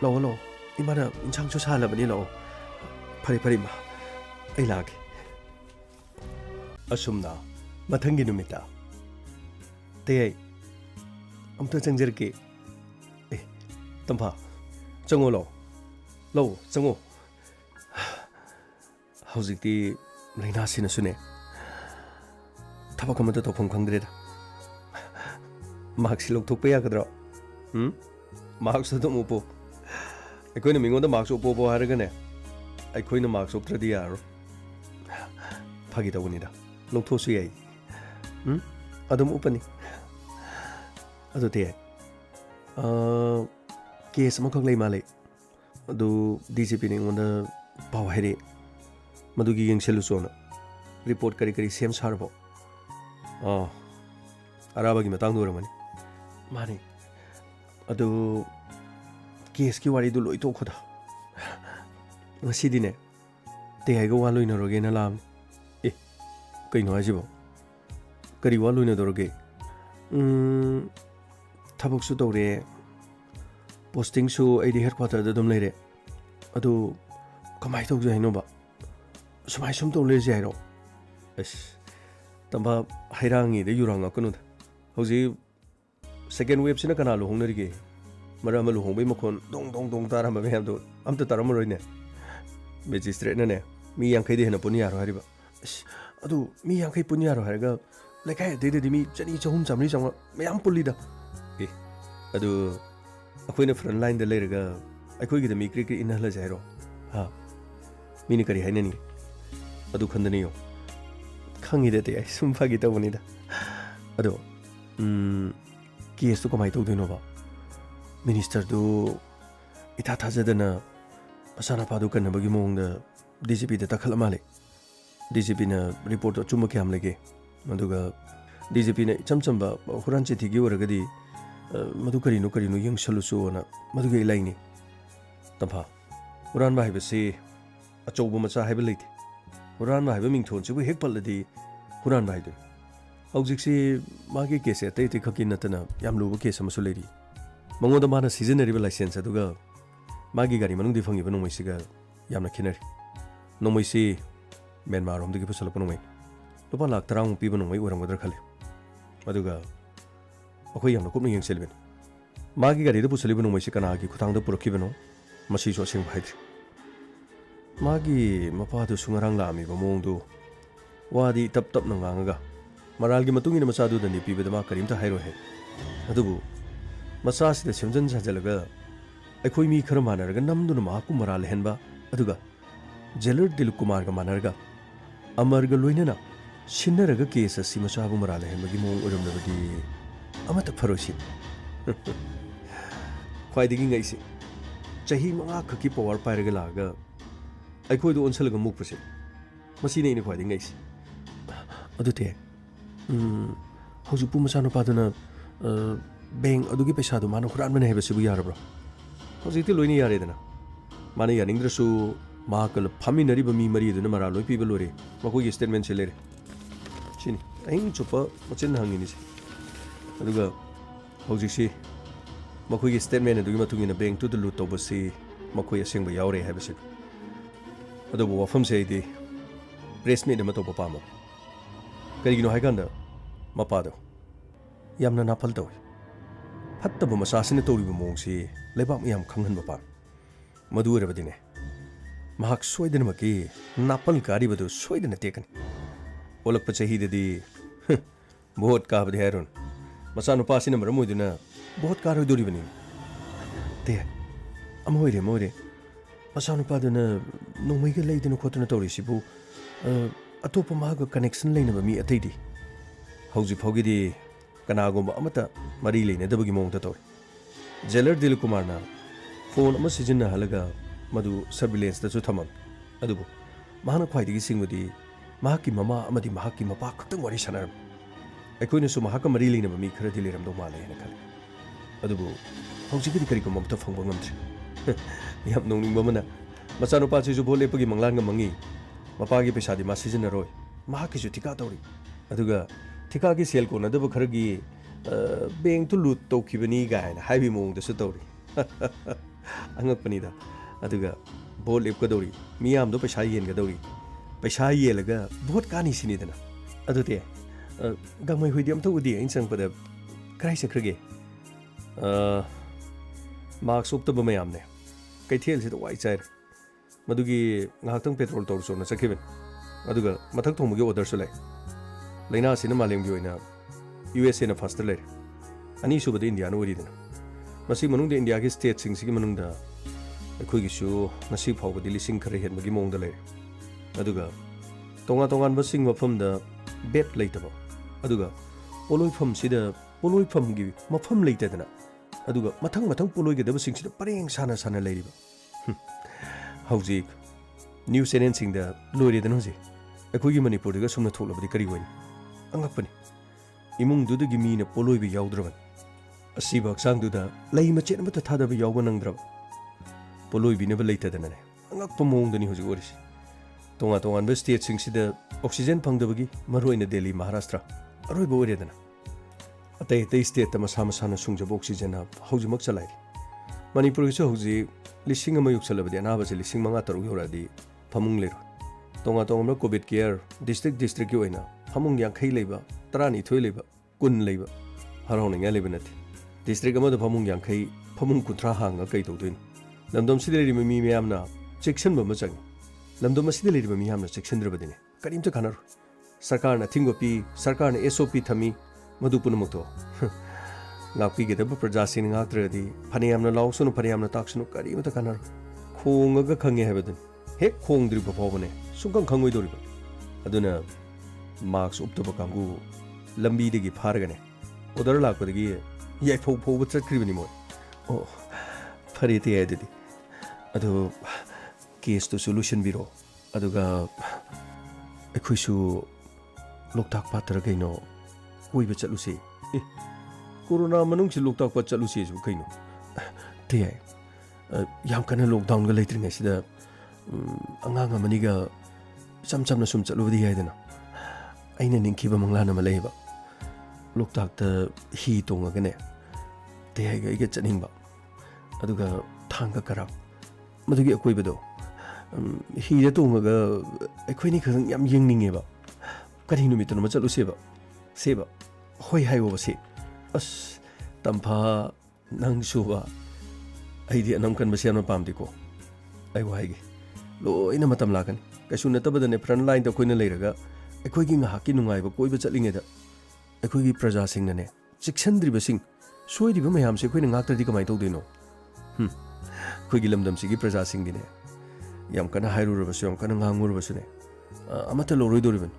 S1: lo imana inchang chu sala bani lo phari ma ai lag asumna mathangi numita te amta changjer ke tampa chango lo chango हौजिकती लैनासिनसुने थबक अमत तौफम खंद्रेदा marks लौथोकपा यागद्रो marks अदुम उपो अखोइना मिंगोंदा मार्क्स उपो हारगने अखोइना मार्क्स उपत्रदि यारो फागी तौगनिदा लौथोसु याई अदुम उपनी अदुते केस अमखक लै माले अदु डीजीपी ने ओंदा पाव हाइरे मदुगी यंगसेलुसोना रिपोर्ट करी करी सेम सारबो अराबगी मतंग दोरमनी माने अदु केस की वारी दु लोइ तोखदा ngasidiने ते हाइगो वा लोइना रोगे ना लाम ए कइनो हाजिबो करी वा लोइना दोरगे थबकसु तौरे पोस्टिंग सु आईडी हेडक्वार्टर द दम लेरे अदु कमाइ तौजे हाइनोबा सुमाइ सुम तो लेजे हाइरो एस तंबा हाइरांगी द युरांगा कनुदा हौजी सेकेंड वेव सिना कना लुहोंगनरिगे मरम लुहोंबै मखोन दोंग दोंग दोंग ताराम बेहामदो अमत ताराम रोइने मेजिस्ट्रेट ने मी यांखै देहना पुनि यारो हारिबा अदु मी यांखै पुनि यारो हारगा लेखाय देदि मी चनी चहुम चामरी चांग मयाम पुलिदा ए अदु अखोइना फ्रंट लाइन द लेरगा अखोइगी द मी क्रिक इनहला जायरो हा मीनि करी हाइननी अदु खंदनियो खंगी देते आई सुमफागी तवनिदा अदो केस तो कमाइ तौदिनोबा मिनिस्टर दु इथा थाजदना असना पादु कन्नबगी मोंग डीजीपी द तखल माले डीजीपी न रिपोर्ट चुम क्याम लेगे मदुगा डीजीपी ने चमचंबा हुरान चिथिगी ओरगदी मदु करिनो यंग सलुसोना मदुगे लाइनी तंफा हुरान बाहाइबसे अचौबो मचा हाइब लेते हुरान बाहाइब मिंगथोन सिबु हेक पल्लदी हुरान बाहाइदो हौजिकसे मागे केस अतै तै खकी नतना याम लुबो केस अमसु लेरी मंगोदा माना सिजनरिबा लाइसेंस अदुगा मागी गाड़ी मनुंग दिफंगी नोमैसिगा यामना खिनरी नोमैसि म्यांमार रोमदगी पुसलप नोमै लुपा लाख 30 पीबा नोमै ओरमगदर खले अदुगा अखोइ यामना कुपनि यंगसेलबेन मागी गाड़ी द पुसलिबा नोमैसि कनागी खुतांगदा पुरखिबनो मसिसो असेंग भाइद्रि मागी मपादु सुंगरांग लामिबा मोंगदु वादी तप तप नंगांगा मरालगी मतुंगिन मचादु दनि पीबदा मा करिमता हाइरो हे अदुबु मचासिदा सेमजन साजलगा अखोइ मी खर मानरगा नमदुन माकु मराल हेनबा अदुगा जेलर दिल कुमार गा मानरगा अमरगा लोइनना सिन्नरगा केस असि मचाबु मराल हेनबगी मोंग ओरमनबदी अमत फरोसि ख्वाइदगी ngaiसे चही मंगा खकी पावर पाइरगा लागा अखोइदो ओनसलगा मुकपसे मसिने इन ख्वाइदगी ngaiसे अदुते हौजुपु मचानो पादना बैंक अदुगी पैसादो मानो खुरान मने हेबसिबु यारब्रो हौजिकति लोइनि यारेदना माने यानिंद्रसु माकल फामिनरिबा मी मरिदुना मरा लोइ पीबा लोरे मखोगी स्टेटमेंट से लेरे चिनि अहिं चुपा मचिन हंगिनि से अदुगा हौजिकसि मखोगी स्टेटमेंट अदुगी मतुंगिना बैंक टु द लूट तौबसि मखोय असेंबा यावरे हेबसि अदुबु वफम से इदि प्रेस मीट अमा तौबा पामो करिगिनो हाइकांदा मपादो यामना नाफल तौइ फत्तब मसासिन तौरिबा मोंगसि लेबाक याम खंगहनबा पाम मदु ओरबदिने महाक सोइदनमकी नापल कारिबदु सोइदन टेकनि ओलकप चहीददि बहुत काबदे हेरोन मसा नुपासिन मरमोइदुना बहुत कारहोइदोरिबनि ते अमहोइरे मोइरे मसा नुपादुना नोमैगा लेइदुना खोतुना तौरिसिबु अतोप मागा कनेक्शन लेनबा मी अतैदि हौजि फौगिदि कनागोंबा अमता मरी लेनेदबगी मोंगता तौरि जेलर दिल कुमारना फोन अमा सिजिन्ना हलगा मदु सर्विलेंस दसु थमन अदुबु महाना ख्वाइदगी सिंगबदी महाकी ममा अमदी महाकी मपा खतंग वारी सनरम अखोइना सु महाका मरी लेनबा मी खरदि लेरमदो माले हेना खले अदुबु हौजिगदि करिको ममता फंगबा ngамद्रि याम नोंनिंबा मना मचा नुपा सिजु भो लेपगी मंगलांगा मंगी मपागी पैसादी मा सिजिन्नरोय महाकीसु ठिका तौरि अदुगा ठिकागी सेल कोनदब खरगी बैंक तो लूट तौखिबनी गायना हाइबि मोंगदसु तौरि अंगपनिदा अदुगा बोल लेपकदौरि मियामदो पैसा येनगदौरि पैसा येलगा बहुत कानी सिनिदना अदुते गंगमै हुइदि अमतो उदि इन संगपद क्राइ सख्रगे मार्क्स उक्तब मयामने कैथेल से तो वाइ चाइर मदुगी ngahaktang petrol tor so na sakhiben aduga mathak thongmugi order su lai laina sina malemgi oina USA na first lai ani subadi India no ori dana masi manung de India gi state sing sigi manung da akhoi gi su nasi phawbadi lising khare hen magi mong da lai aduga tonga tongan basing mafam da bet laitaba aduga poloi pham sida poloi pham gi mafam laitadana aduga mathang mathang poloi gi da basing sida pareng sana sana lairiba hauji new senen sing da lori da noji akhoi gi manipur da sumna tholabadi kari hoin angakpani imung du gi mi na poloi bi yaudраban asiba sang du da lai ma chen ma ta thada bi yawba nangdraba poloi bi ne ba laitadana ne angakpa mong da ni hoji oris tonga tongan ba state sing sida oxygen phangdabagi maroina Delhi Maharashtra aroi bo oredana atai atai state ta masama sana sungjab oxygen na hauji mak chalai manipur gi hauji lising ama yuksalabadi anaba se lising manga taruk yoradi phamung lero tonga tonga covid care district ki oina phamung yang khai leiba tarani thoi leiba kun leiba harauning ya leiba nati district ama da phamung yang khai phamung kuthra hanga kai tawdoin lamdom sideri mi meyamna section ba machang lamdom sideri mi hamna section drabadine karimta khanar sarkar na thingopi sarkar na SOP thami madupun ngakpi ge dab praja sin ngaktradi phaniyamna lausunu phaniyamna taksunu kari mata kanar khongaga khange habadun he khongdri bapobane sungkang khangoi doriba aduna marks uptoba kangu lambi degi phargane odar lakpadagi yai phau phau chatkribani mo oh phariti ayadi adu case to solution biro aduga ekhoisu loktak patra gaino koiba chatlusi corona मनुंग से लोकताक पर चलू से जो कहीं ते याम कने lockdown का लेटर ने सिदा अंगांग मनी का चम न सुम चलू दी है देना आइने निंकी बा मंगला न मलेबा लोकताक त ही तोंगा कने ते है गे चनिंग बा अदुगा थांग का करा मदुगी अकोई बदो ही जे तोंगा गा अखोइनी खं याम यंगनिंगे बा करि नुमित न चलू सेबा होय हाय वो बसे अस तंफा नंग सुबा आइदी अनम कन बसियानो पामदिको आई वाइगे लोइना मतम लागन कैसु नतबदने फ्रंट लाइन द कोइना लेरगा अखोइगी ngahaki nungai ba koiba chatlinge da अखोइगी प्रजा सिंग ने चिक्संद्रि बसिंग सोइदि बा मयाम से Koyna ngakta di kamai tawdino खोइगी लमदम सिगी प्रजा सिंग दिने याम कना हाइरु रबसु याम कना ngangur बसुने amata loroi doriban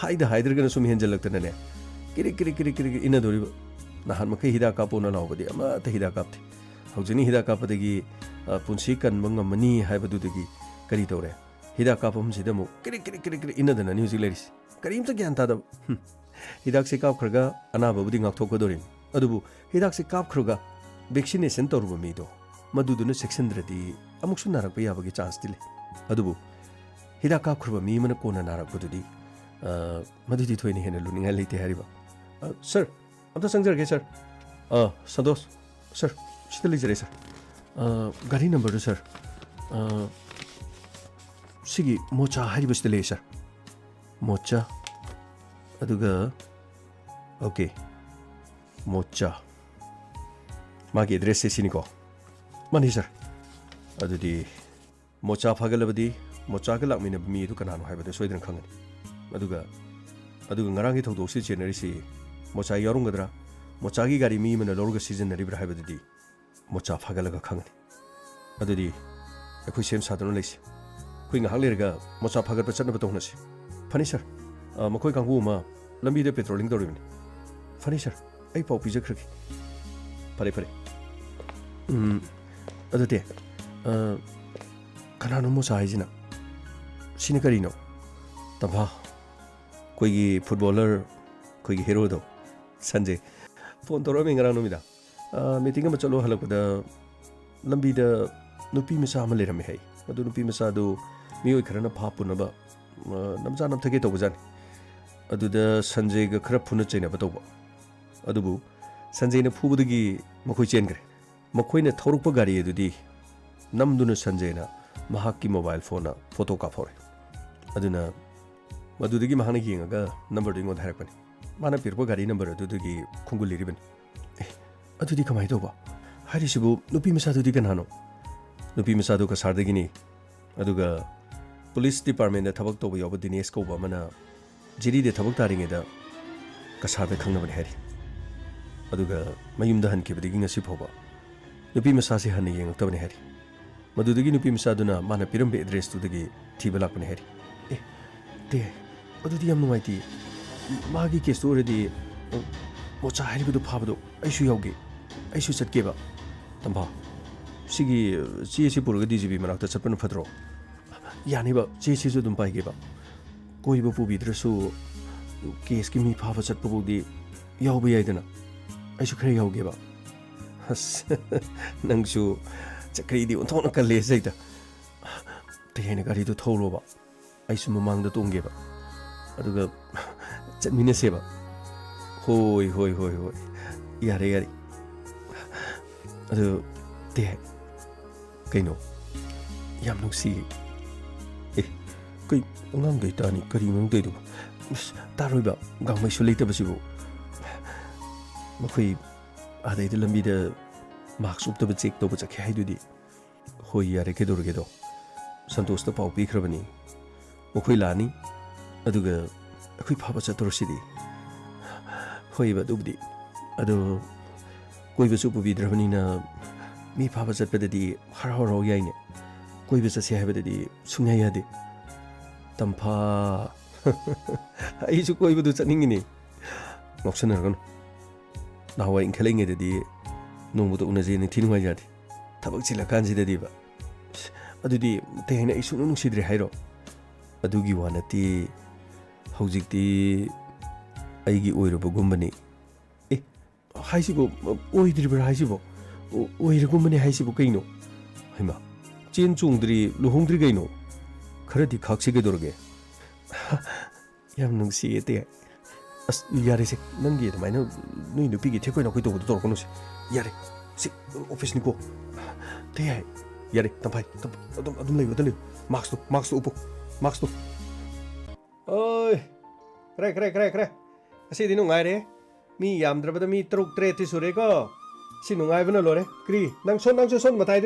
S1: haida haidragana sum henjalakta ne kiri ina doriba nahan makai hida kapona laubadi ama ta hida kapti haujini hida kapadagi punsi kan mangamani haibadudagi kari tore hida kapam sidamu kiri ina dana new zealandis karim ta gyan ta da hidak se kap khraga anaba budi ngak thok dorin adubu hidak se kap khraga vaccination toruba mi do maduduna section dradi amuk su narak pa yabagi chance dile adubu hidak kap khraba mi mana kona narak bududi madudi thoini hena luninga leite hariba sir amta sangjarge sir santosh sir sidali jare sir gari number do sir sigi mocha hariba sidale sir mocha aduga okay mocha magi address se siniko mani sir adudi mocha phagalabadi mocha ga lakmina mi du kanano haibada soidan khangani aduga ngarangi thogdok si chenari si mocha yarungadra mocha gi gari mi mana lorga season na ribra haibadi mocha phagalaga khangani adudi akhoi sem sadano leisi khoi nga haklerga mocha phagat pa chatna batong nasi fani sir makoi kangbu ma lambi de petrolling doribni fani sir ai pau pija khri pare adute kanano mocha haijina sini karino tabha कोई footballer कोई hero दो Sanjay phone तौर में ngara numida meeting में चलो हलकदा लंबी the नुपी मसा म लेरमे है अदु नुपी मसा दो मियोय खरना फापुनबा नमजा नम थगे तोबजान अदु द संजय ग खरा फुन चैना बतोबा अदुबु संजय न फुबदगी मखोय चेनग्रे मखोयना थौरुप गाड़ी अदुदी नमदुन संजय न महाकी मोबाइल फोन फोटो काफोरे अदुना मदुदगी महाना येंगा नंबर दिंगो धारपनि माना पिरपो गाड़ी नंबर अदुदगी खुंगुलिरिबन अदुदी कमाय तोबा हारिसिबु नुपी मसादुदी कनानो नुपी मसादु का सारदगिनी अदुगा पुलिस डिपार्टमेंट थबक तौब याव दिनेश कौब अमना जिरी दे थबक तारिङेदा कसार बे खंगनबने हैरी अदुगा मयुमदा हनखिबदिगी ngasi फोबा नुपी मसासे हन येंगतबने हैरी मदुदगी नुपी मसादुना माना पिरम्बे एड्रेस तुदगी थीबा लाकने हैरी ए ते अदुदी याम नुंगाइती मागी केस तो ओरेदी मोचा हैरिबदु फाबदु आइसु यावगे आइसु चटकेबा तंबा सिगी चेसी पुरगा डीजीपी मनाक्ता चटपन फद्रो यानेबा चेसी जो दुम पाइगेबा कोइबो पुबिद्रसु केस की मी फाबा चटपबुदी यावबा याइदना आइसु खरे यावगेबा हस नंगसु चक्रीदी उन्थोना कल्ले जैता तेहेना गारिदो थौरोबा आइसु ममांगदा तोंगेबा अदुगा चटमिनसेबा होय होय होय होय यारे यारे अदु ते कइनो याम नुसी ए कइ अंगांग गइतानी करि मंग देदु तारोइबा गांमैसु लेतबसिबु मखै आदैदे लंबीदा मार्क्स उपतब चेक तोब चखे हाइदुदी होय यारे केदोरगेदो संतोषता पाउ पिख्रबनी मखै लानी अदुगा अखै फाबा चतुरसिदी होइबा दुबदी अदो कोइबसु पुबिद्रबनीना मी फाबा चटपददी हरहरौ याइने कोइबा चसे हाइबददी सुंया यादे तंफा आइसु कोइबदु चनिंगिनी नक्सनरगन नावा इंखलेंगेददी नोंबुदो उनजे निथिनुवा यादे थबक चिलकानजिददीबा अदुदी तेहेना इसु नुंसिद्रे हाइरो अदुगी वानती हौजिकती आइगी ओइरबगुम्बनी ए हाइसिबो ओइद्रिब्रा हाइसिबो ओइरगुम्बनी हाइसिबो कइनो हैमा चेन चुंगद्री लुहोंद्री गइनो खरदी खाक्सिगे दोरगे याम नुंसिएते अस यारेसे नंगी दमाइना नुइ नुपीगी थेकोइना कोइ तोबदो तोरकोनुसे यारे सि ऑफिस निको ते यारे तंफाइ अदुम लेबो मार्क्स तो उपो मार्क्स तो ओय करे असीदी नुंगाइरे मी यामद्रबदा मी तरुक त्रेति सुरेको सि नुंगाइबना लोरे क्री नंग सोन मताइदे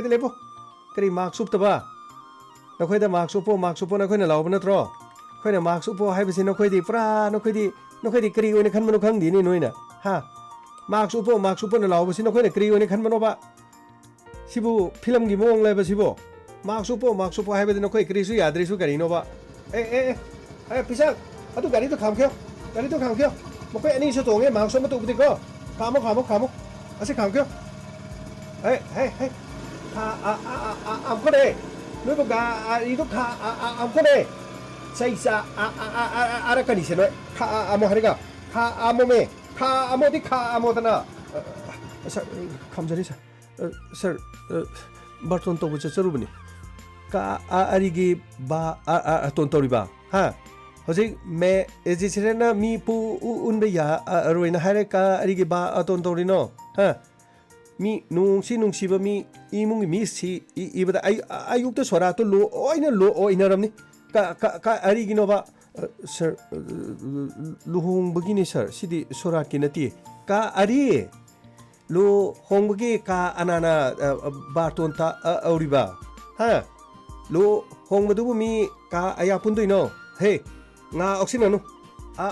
S1: लेबो करी मार्क्स उपतबा नखोइदा मार्क्स उपो नखोइना लाउब नत्रो खोइना मार्क्स उपो हाइबसि नखोइदी पुरा नखोइदी करी ओइना खनमनु खंगदिनि नोइना हा मार्क्स उपो न लाउबसि नखोइना करी ओइना खनमनोबा सिबु फिल्म की मोंग लेबा सिबो मार्क्स उपो हाइबदि नखोइ करीसु याद्रिसु करिनोबा ए पिसा अदु गाड़ी तो खामख्यो मखोइ अनि सो तोंगे मार्क्स म तोबदि को खामो असे खामख्यो हे आमको दे नोइबो गा इदो खा आमको दे सैसा आरा कनिसे नो खा आमो हरेगा खा आमो तना सर खामजरी सर बर्तन तोबो चरुबनी का आरिगी बा तोन तोरिबा हा हजिक मे एजिसेना मी पु उनबे या रोइना हारे का आरिगी बा तोन तोरिनो हा मी नुंसिबा मी इमुंगी मी सी इबदा आयुक्त सोरा तो लो ओइना रमनी का आरिगिनोबा सर लुहोंबगिनी सर सिदी सोरा की नती का आरि लो होंबगी का अनाना बाटोन ता औरिबा हा लो होंबदुबु मी का आया पुंदुइनो हे nga oxinanu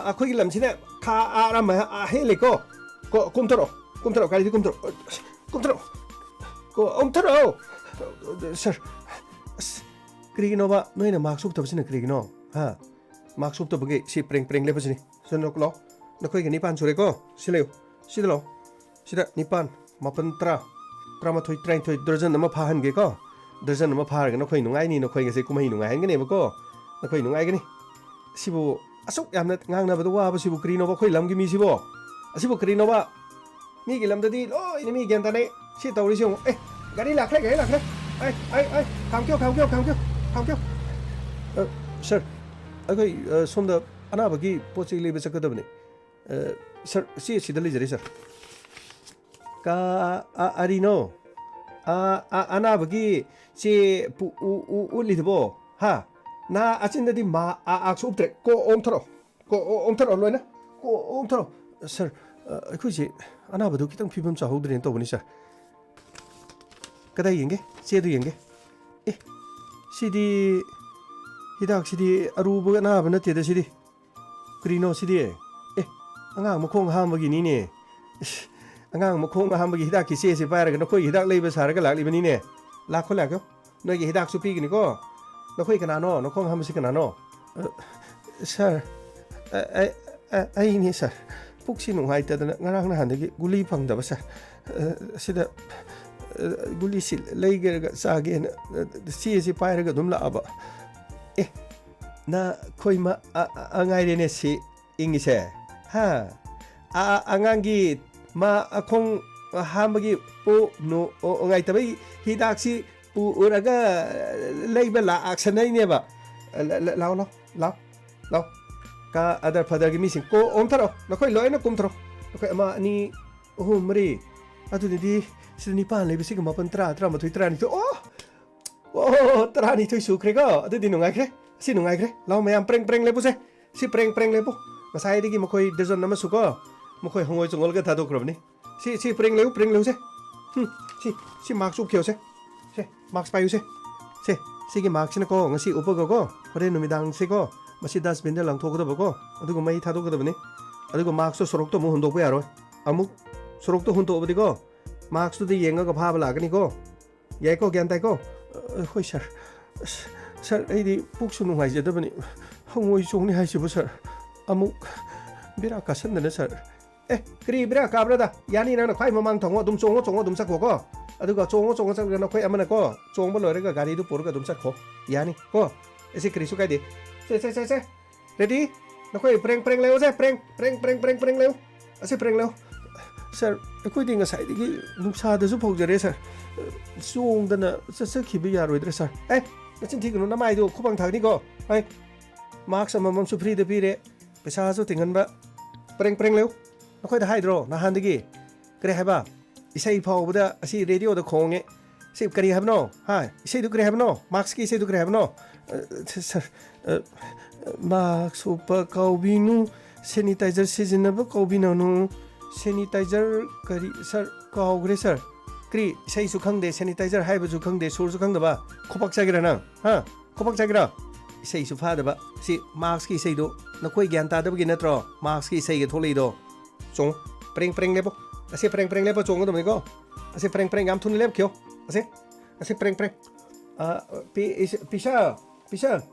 S1: akhoi lamsina kha aram heleko ko kumtaro kari kumtaro ko omtaro sir krigino ba noina marks up tabsina krigino ha marks up tabage si preng lebasini sonoklo nakoi gani pan sure ko sileo sidalo sida nipan mapan tra tramathoi train thoi dozen nama phahan ge ko dozen nama phar ga nakoi nungai ni nakoi ge se kumai nungai han ge ne ba ko nakoi nungai ge ni सिबो असुक यामना ngangnabado waba sibu krinoba khoi lamgi mi sibo asibo krinoba mi gi lamdadi loi ni mi gen tane si tawri si gari lakhle ai kamkyo sir agai somda anabagi pochi lebe chakadabne sir si sidali jari sir ka arino anabagi si pu lidbo ha ना अचिंददी मा आक्सु उपत्रे को ओमथरो लोइना को ओमथरो sir अखुइसे अनाबदु खितंग फिबम चाहौद्रेन तौबनी sir कदाइ येंगे चेदु येंगे A 시디 히닥 시디 아루부가 나버나 때다 시디 그리노 시디 에 안강 뭐콩 하먹이니네 안강 뭐콩 하먹이 히닥기 세세 바라가 너코이 히닥 레이버 사라가 락리버니네 라코 라고 너기 히닥 수피기니고 너코이 그나노 너콩 하면서 그나노 서 아이니 서 혹시 농하이때다 ngarang nahandagi guli phangdaba sa sida guli sil leigerga sage si pairaga dum laaba na khoima angairene si ingise ha angangi ma akhong hamagi po no ngai tabai hidak si pu uraga leiba la aksanai neba lao ka adar padar gi missing ko omtaro nakoi loina kumtaro nakoi ama ni mari adu di sidni pan le bisi ma pantra tra ma thui tra ni to tra ni thui su kre ga adu di nungai kre si nungai kre lao mayam preng le puse si preng le pu masai di gi makoi dejon nama su ko makoi hongoi chongol ga thado krobni si preng le se si mark su khyo se mark payu se si gi mark sina ko ngasi upago ko hore numidang se ko 마시 다스빈데 랑토거더보고 어디고 마이 타도거더보니 어디고 막스 소록도 뭐 혼도고 야로 아무 소록도 혼도 어디고 막스도 예가가 파바 라그니고 예고 견다고 호이셔 서 에디 북수는 하이제더보니 홍오이 종리 하시부 서 아무 비라카 선드네 서 그리 비라카 브라다 야니 나는 과이 마망 통어 좀 종어 좀 삭고고 어디고 종어 삭고나 과이 아마나 거 종버 러레가 가리도 보르가 좀 삭고 야니 거 에세 그리수 가이디 se ready nakoi preng leo se preng leo ase preng leo sir akoi ding sai digi nuksa da su phojare sir suong dana sa khibi yaroidre sir nachin thik no namai do khubang thagni ko ai marks amam su free de pire pesa su tingan ba preng leo nakoi da haidro na han digi kre haba isai phawbada asi radio da khonge se kari habno ha isai du kre habno marks ki isai du kre habno sir marks upa kaubinu sanitizer sizinaba kaubinanu sanitizer kari sir kaugre sir kri sai su khangde sanitizer haiba su khangde sur su khangdaba khopak chagira na ha khopak chagira sai su phadaba si marks ki sai do nakoi gyan ta dab gi natro marks ki sai ge tholei do chong preng lepo ase preng lepo chong do me ko ase preng am thun lep kyo ase preng pisha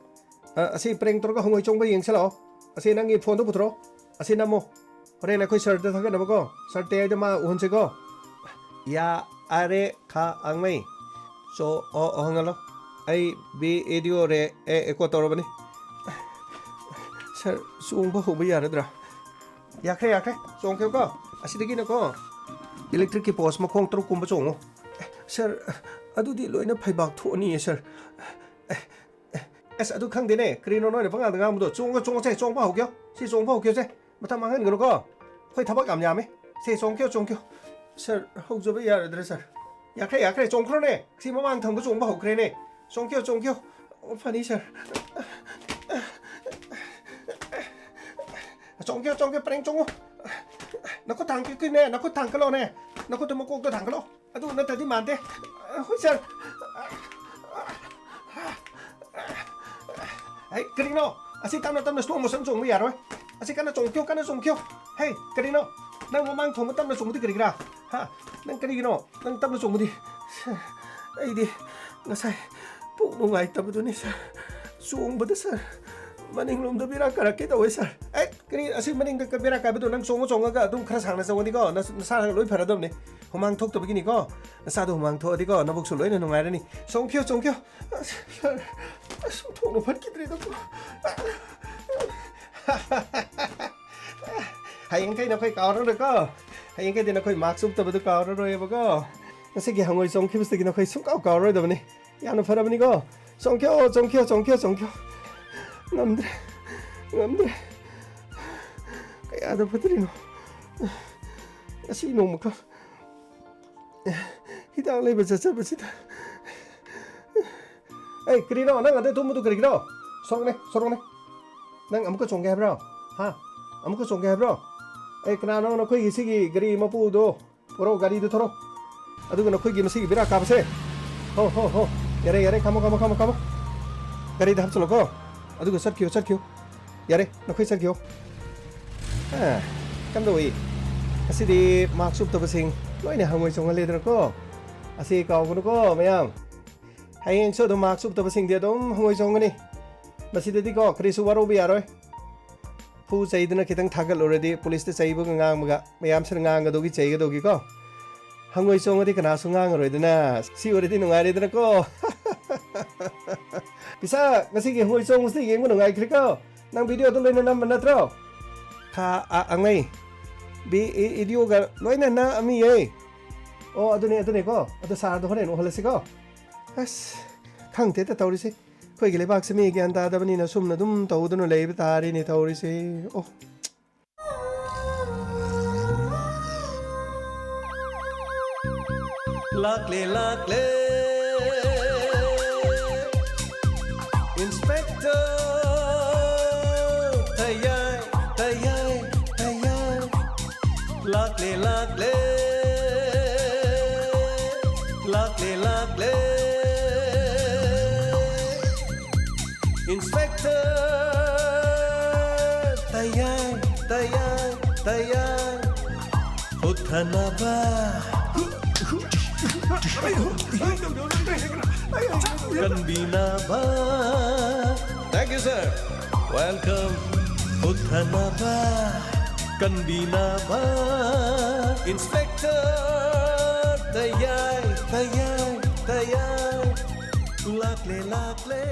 S1: ase preng torga hongoi chongba yengsalo ase nangi phone do putro ase namo hore na koi sir da thaga na ko sir te da ma uhon se ko ya are kha angmai so hongalo ai bi edio re ko torobani sir sungba hoba yaradra yakre song kyo ko ase digi na ko electric ki post ma khong tru kumba chongo sir adudi loina phaibak thoni sir es adu khangdene krino no ne phanga da ngam do chongga se chongba hokyo si chongba hokyo se matham mangan gro ko khoi thabak am yame se chongkyo sir hokjoba yaradra sir yakre chongkro ne si mamang thang chongba hokre ne chongkyo phani sir chongkyo preng chongo nako tang ki ne nako tang kalo ne nako to mako to tang kalo adu na tadi mante hoi sir hey Karino asi tamna suong mo sang chong mi yaro asi kana chongkyo hey Karino nang mamang thong tamna chong di karigra ha nang Karino nang tamna chong di ai di ngasai pu nungai tabdu ni sir suong bada sir maning lom da bira karake da wai sir kari asi maning da bira ka bedo nang chong ga dum khara sang na sawdi ko na sa loi phara dom ne humang thok to begini ko na sa do humang tho di ko na bok su loi na nungai ra ni chongkyo thong no phat kidre da ko hayeng kai na khoi kaw ro ko hayeng kai na khoi mark sup ta bedo kaw ro e ba ko na se gi hangoi chongkyo bus gi na khoi sum kaw ro da bani ya na phara bani ko chongkyo ngamdre kaya ada patrino asi no muka hidang leba chacha basita ai krino nang ade tumudu krino sorong ne nang amuka chongge bro ha amuka chongge bro ai kana no khoi gi sigi gari mapu do poro gari do thoro adu no khoi gi no sigi bira ka base ho yare kamo ꯒꯥꯔꯤꯗ ꯍꯥꯞꯆꯜꯂꯣꯀꯣ ꯑꯗꯨꯒ ꯆꯠꯈꯤꯌꯣ ꯌꯥꯔꯦ ꯅꯈꯣꯏ ꯆꯠꯈꯤꯌꯣ ꯀꯝꯗꯧꯏ ꯑꯁꯤꯗꯤ ꯃꯥꯛꯁ ꯎꯞꯇꯕꯁꯤꯡ ꯂꯣꯏꯅ ꯍꯪꯉꯣꯏ ꯆꯣꯡꯍꯜꯂꯦꯗꯅꯀꯣ ꯑꯁꯤ ꯀꯥꯎꯒꯅꯨꯀꯣ ꯃꯌꯥꯝ ꯍꯌꯦꯡꯁꯨ ꯑꯗꯨꯝ ꯃꯥꯛꯁ ꯎꯞꯇꯕꯁꯤꯡꯗꯤ ꯑꯗꯨꯝ ꯍꯪꯉꯣꯏ ꯆꯣꯡꯒꯅꯤ ꯃꯁꯤꯗꯗꯤꯀꯣ ꯀꯔꯤꯁꯨ ꯋꯥꯔꯧꯕ ꯌꯥꯔꯣꯏ ꯐꯨ ꯆꯩꯗꯅ ꯈꯤꯇꯪ ꯊꯥꯒꯠꯂꯨꯔꯗꯤ ꯄꯨꯂꯤꯁꯇ ꯆꯩꯕꯒ ꯉꯥꯡꯕꯒ ꯃꯌꯥꯝꯁꯤꯅ ꯉꯥꯡꯒꯗꯧꯒꯤ ꯆꯩꯒꯗꯧꯒꯤꯀꯣ ꯍꯪꯉꯣꯏ ꯆꯣꯡꯉꯗꯤ ꯀꯅꯥꯁꯨ ꯉꯥꯡꯉꯔꯣꯏꯗꯅ ꯁꯤ ꯑꯣꯏꯔꯗꯤ ꯅꯨꯡꯉꯥꯏꯔꯦꯗꯅꯀꯣ ꯄꯤꯁꯥ ꯉꯁꯤꯒꯤ ꯍꯪꯉꯣꯏ ꯆꯣꯡꯕꯁꯤ ꯌꯦꯡꯕ ꯅꯨꯡꯉꯥꯏꯈ꯭ꯔꯦꯀꯣ ꯅꯪ ꯚꯤꯗꯤꯑꯣꯗꯣ ꯂꯣꯏꯅ ꯅꯝꯕ ꯅꯠꯇ꯭ꯔꯣ ꯑꯉꯩ ꯚꯤꯗꯤꯑꯣꯒ ꯂꯣꯏꯅ ꯅꯝꯃꯤꯌꯦ ꯑꯣ ꯑꯗꯨꯅꯦꯀꯣ ꯑꯗꯨ ꯁꯥꯔꯗꯣ ꯍꯣꯔꯦꯟ ꯎꯍꯜꯂꯁꯤꯀꯣ ꯑꯁ ꯈꯪꯗꯦꯗ ꯇꯧꯔꯤꯁꯦ ꯑꯩꯈꯣꯏꯒꯤ ꯂꯩꯕꯥꯛꯁꯦ ꯃꯤ ꯒ꯭ꯌꯥꯟ ꯇꯥꯗꯕꯅꯤꯅ ꯁꯨꯝꯅ ꯑꯗꯨꯝ ꯇꯧꯗꯨꯅ ꯂꯩꯕ ꯇꯥꯔꯦꯅꯦ ꯇꯧꯔꯤꯁꯦ ꯑꯣ ꯂꯥꯛꯂꯦ Inspector Tayay Lakle Inspector Tayay Uthanaba Kanbinaba Thank you sir Welcome Uthanaba Kanbinaba Inspector Tayay Lakle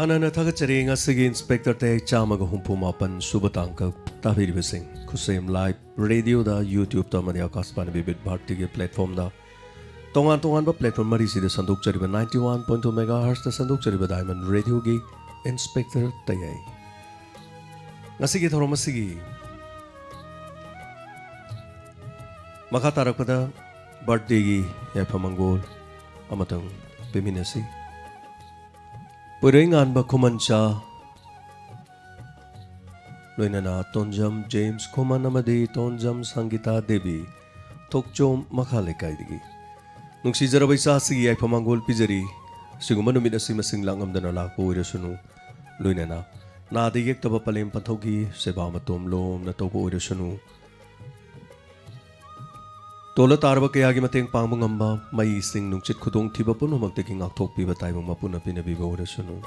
S1: Hanana thagacharing asigi Inspector Tay Chamaga Humpumapan Subatangka Tabiribasing Kusem Live Radio da YouTube da Mania Kaspan Bibit Bharti ke platform da Tongan ba platform marisi da Sanduk Chariba 91.2 MHz da Sanduk Chariba Diamond Radio gi Inspector Tay Ngasigi thoromasigi Makha tarakpada birthday gi Yapamangol Amatang Peminasi Puringan ba kumancha Loinana Tonjam James Kumanamadi Tonjam Sangita Devi Tokchom Makhalekai digi Nungsi Jarabai Sasi ay pamangol pijari Sigumano minasi masing langam dana lako irasunu Loinana Nadigek taba palim panthogi Seba matom lom na topo irasunu Tola tarba kaya gi mateng pangmangamba mai sing nungchit khudong thiba puno magtaking akthok piba taibang mapuna pinabiba orasunu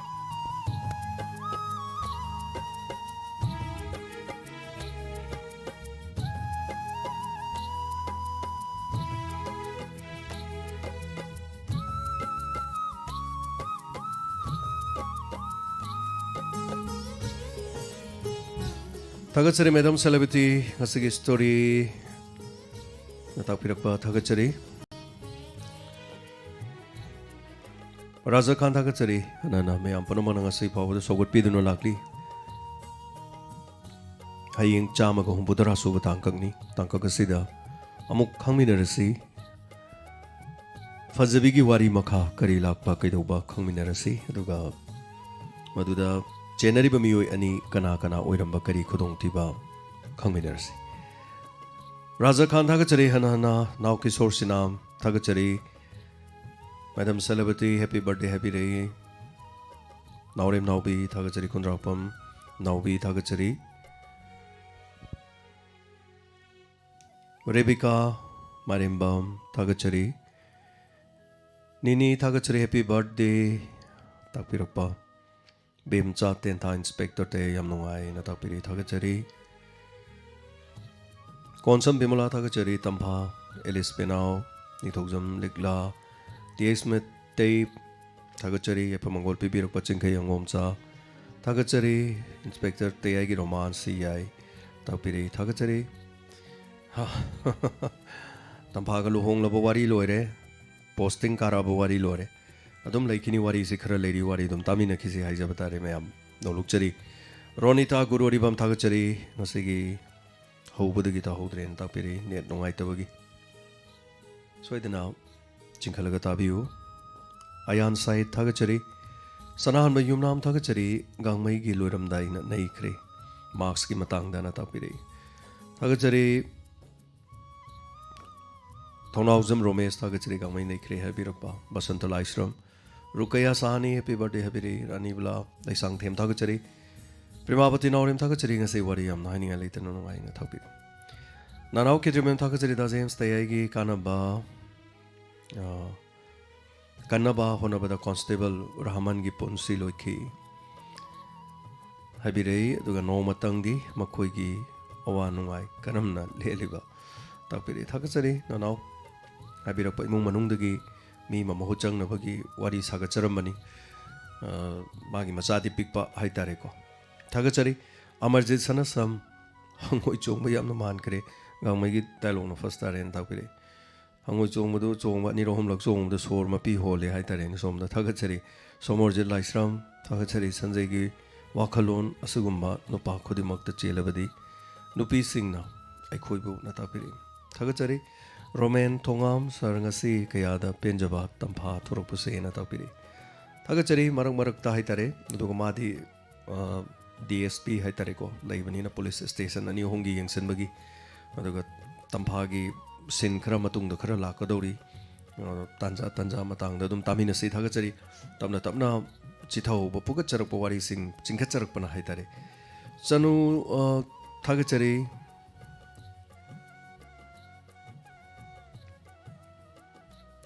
S1: Thagatsari Madam Celebrity ngasigi story Natapirapa Thagachari Raja Khan Thagachari Anana Mayam Panamanangasi Pawada Sogot Piduna Lakli Haying Chamaga Humbudara Suba Tankagni Tankakasida Amuk Kangminarasi Fazabigi Wari Makha Kari Lakpa Kaidoba Kangminarasi Aduga Maduda Jenari Bamioi Ani Kana Oiramba Kari Kudong Tiba Kangminarasi Raja Khan Thagachari Hana Now Kishore Sinam Thagachari Madam Celebrity Happy Birthday Happy Day Naurim Naubi Thagachari Kundrapam Naubi Thagachari Rebecca Marimbam Thagachari Nini Thagachari Happy Birthday Takpirokpa Bimcha Tenta Inspector Te Yamnungai Natakpiri Thagachari Konsam Bimala Thagachari Tampha Elis Penau Nitokjam Likla Tiesmet Tape Thagachari Yapamangol Pibirok Pachingkay Angomcha Thagachari Inspector Teyagi Roman CI Takpiri Thagachari Tampha Galuhong Labawari Lore Posting Karabawari Lore Adum Laikini Wari Sikra Lady Wari Dum Tamina Kisi Haijabatari Mayam No Lukchari Ronita Guru Ribam Tagachari, Nasigi, Hobudagi Tahodre and Tapiri, Net Nongaitabagi. So I now, Chinkalagatabiu, Ayan Sai Tagachari, Sanahan by Yumnam Tagachari, Gangmai Giluram Dain Naikre, Marks Kimatang Dana Tapiri. Tagachari Tonawzam Romes Tagachari Gangmai Naikre, Habirapa, Basanta Laisram, Rukaya Sani, Happy Birthday Habiri, Ranibla, they sang him Tagachari. Primavati Norim Takachari and say what I am 9 years later no lying a topic. Now Kitrimem Takachari does him stay Kanaba Kanaba, Honaba the Constable Rahman Gipon Siloki Habire, Duga Noma Tangi, Makoigi, Owanungai, Kanamna, Leliba, Tapiri Takachari, no, Habira Mumanundagi, me Mamochang Nabagi, what is Hagacharamani, Magi Masati Pikpa Haitareko. Tagachari, Amarjit Sanasam, Hangoi Chong Mayam the man cre, Gamagi Talon first and Tapiri. Hangoi Chong Mudu Chong, what Niro Hom Laxom, the Sword Mapi Holy Haitaren, some the Tagachari, some more jet Laisram, Tagachari, Sanzegi, Wakalon, Asugumba, Nopa Kodimak the Chelabadi, Nupi Singna, Aikoibu, Natapiri. Tagachari, Roman Tongam, Sarangasi, Kayada, Penjaba, Tampa, Toropuse, Natapiri. Tagachari, Marang Marak Tahitare, Dugumadi. DSP Haitareko, Lavanina Police Station, and Hongi and Senbagi, Tampagi, Sin Kramatung, the Kara Lakadori, Tanza Matang, the Dum Tamina Sit Hagachari, Tamna Tamna, Chitao, Pukacharapawari sing, Chinkacharapana Haitare. Sanu Tagachari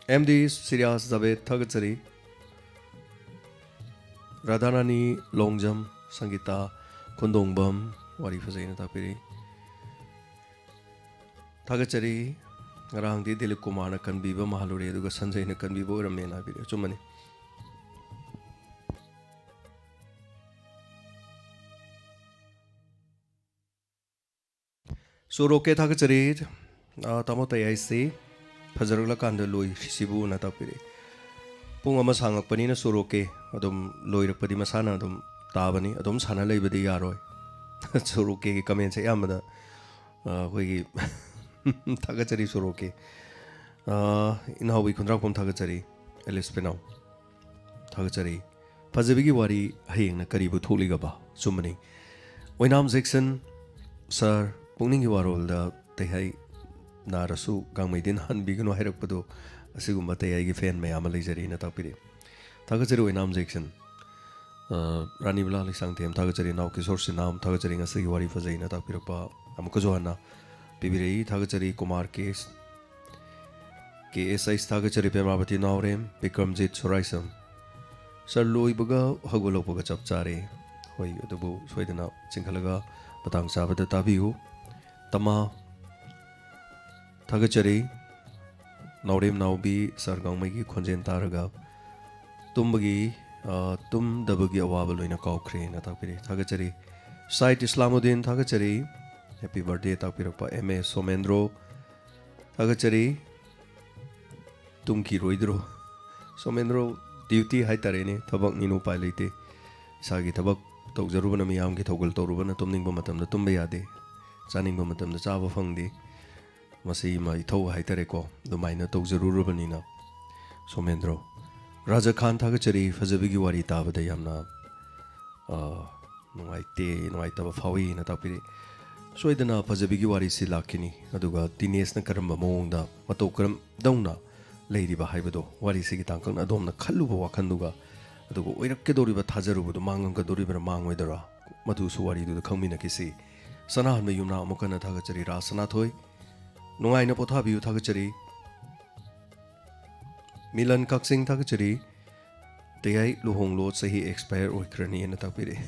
S1: MD Sirias Zabe Tagachari Radhanani Longjam Sangita Kondongbam Wari Fazina Tapiri Tagachari Rangdi Dilikumana Kanbiba Mahaluri Duga Sanjay Kanbibo Ramena Bidi Chumani Suroke Tagachari Tamota Yaisi Pazarula Kandalui Sibu Natapiri Pungama Sangak Panina Suroke Adum Loira Padimasana Adum Tabani Adum Sana Labadi Yaroi Suroke comments Yamada Wigi Tagachari Suroke in how we contract from Tagachari Elis Penau Tagachari Pazabigi Wari Haying Karibu Tuligaba Sumani when I'm Zixon Sir Puning Warol the Tehai Narasu Gamidin Han Bigano Herakado Sigumate fan may Amalizari in a tapiri. Tagachari in Amzation Ranibla Sanctum, Tagachari now Kisorsinam, Tagachari a Siwari Fazina Tapirapa, Amkozoana, Pibiri, Tagachari, Kumar case KSI Tagachari Pemabati Naurem, becomes it Sorisam. Sir Louis Buga, Hagolopoga Chapchari, Hoi the Boo, Swedena, Sinkalaga, Batang Sabata Tabiu, Tama Tagachari. Naurim now be Sargamagi Conjentaraga Tumbagi Tum Dabagi Awabalo in a cow crane at Tagachari Site Islamuddin Tagachari Happy birthday Tapirapa M.A. Somendro Tagachari Tumki Roidro Somendro duty Haitarene Tabak Nino Pilate Sagi Tabak Togzarubana Miamki Togol Torubana Tumning Bomatam the Tumbayade Saning Bomatam the Java Fungdi Masi my toe Haitareko, the minor Togzarubanina. Somendro Raja Khan Tagachari, Fazabigi Wari Tava de Yamna. No, I te, no, I tava Fawi in a tapiri. So I dana Fazabigi Wari Silakini, Aduga, Dines Nakaramba Monda, Matokram, Dona, Lady Bahibado, Wari Sigitankan, Adona, Kaluba Wakanduga, Adugo, Kedoriba Tazaru, the Manga Doriba Mang Wedera, Matusuari to the Kaminakisi, Sana Mayuna Mokana Tagachari Rasanatoi. No, I know Potabu Tagachari Milan Kaksing Tagachari. They I Luhong Lord say he expired or crany in a tapiri.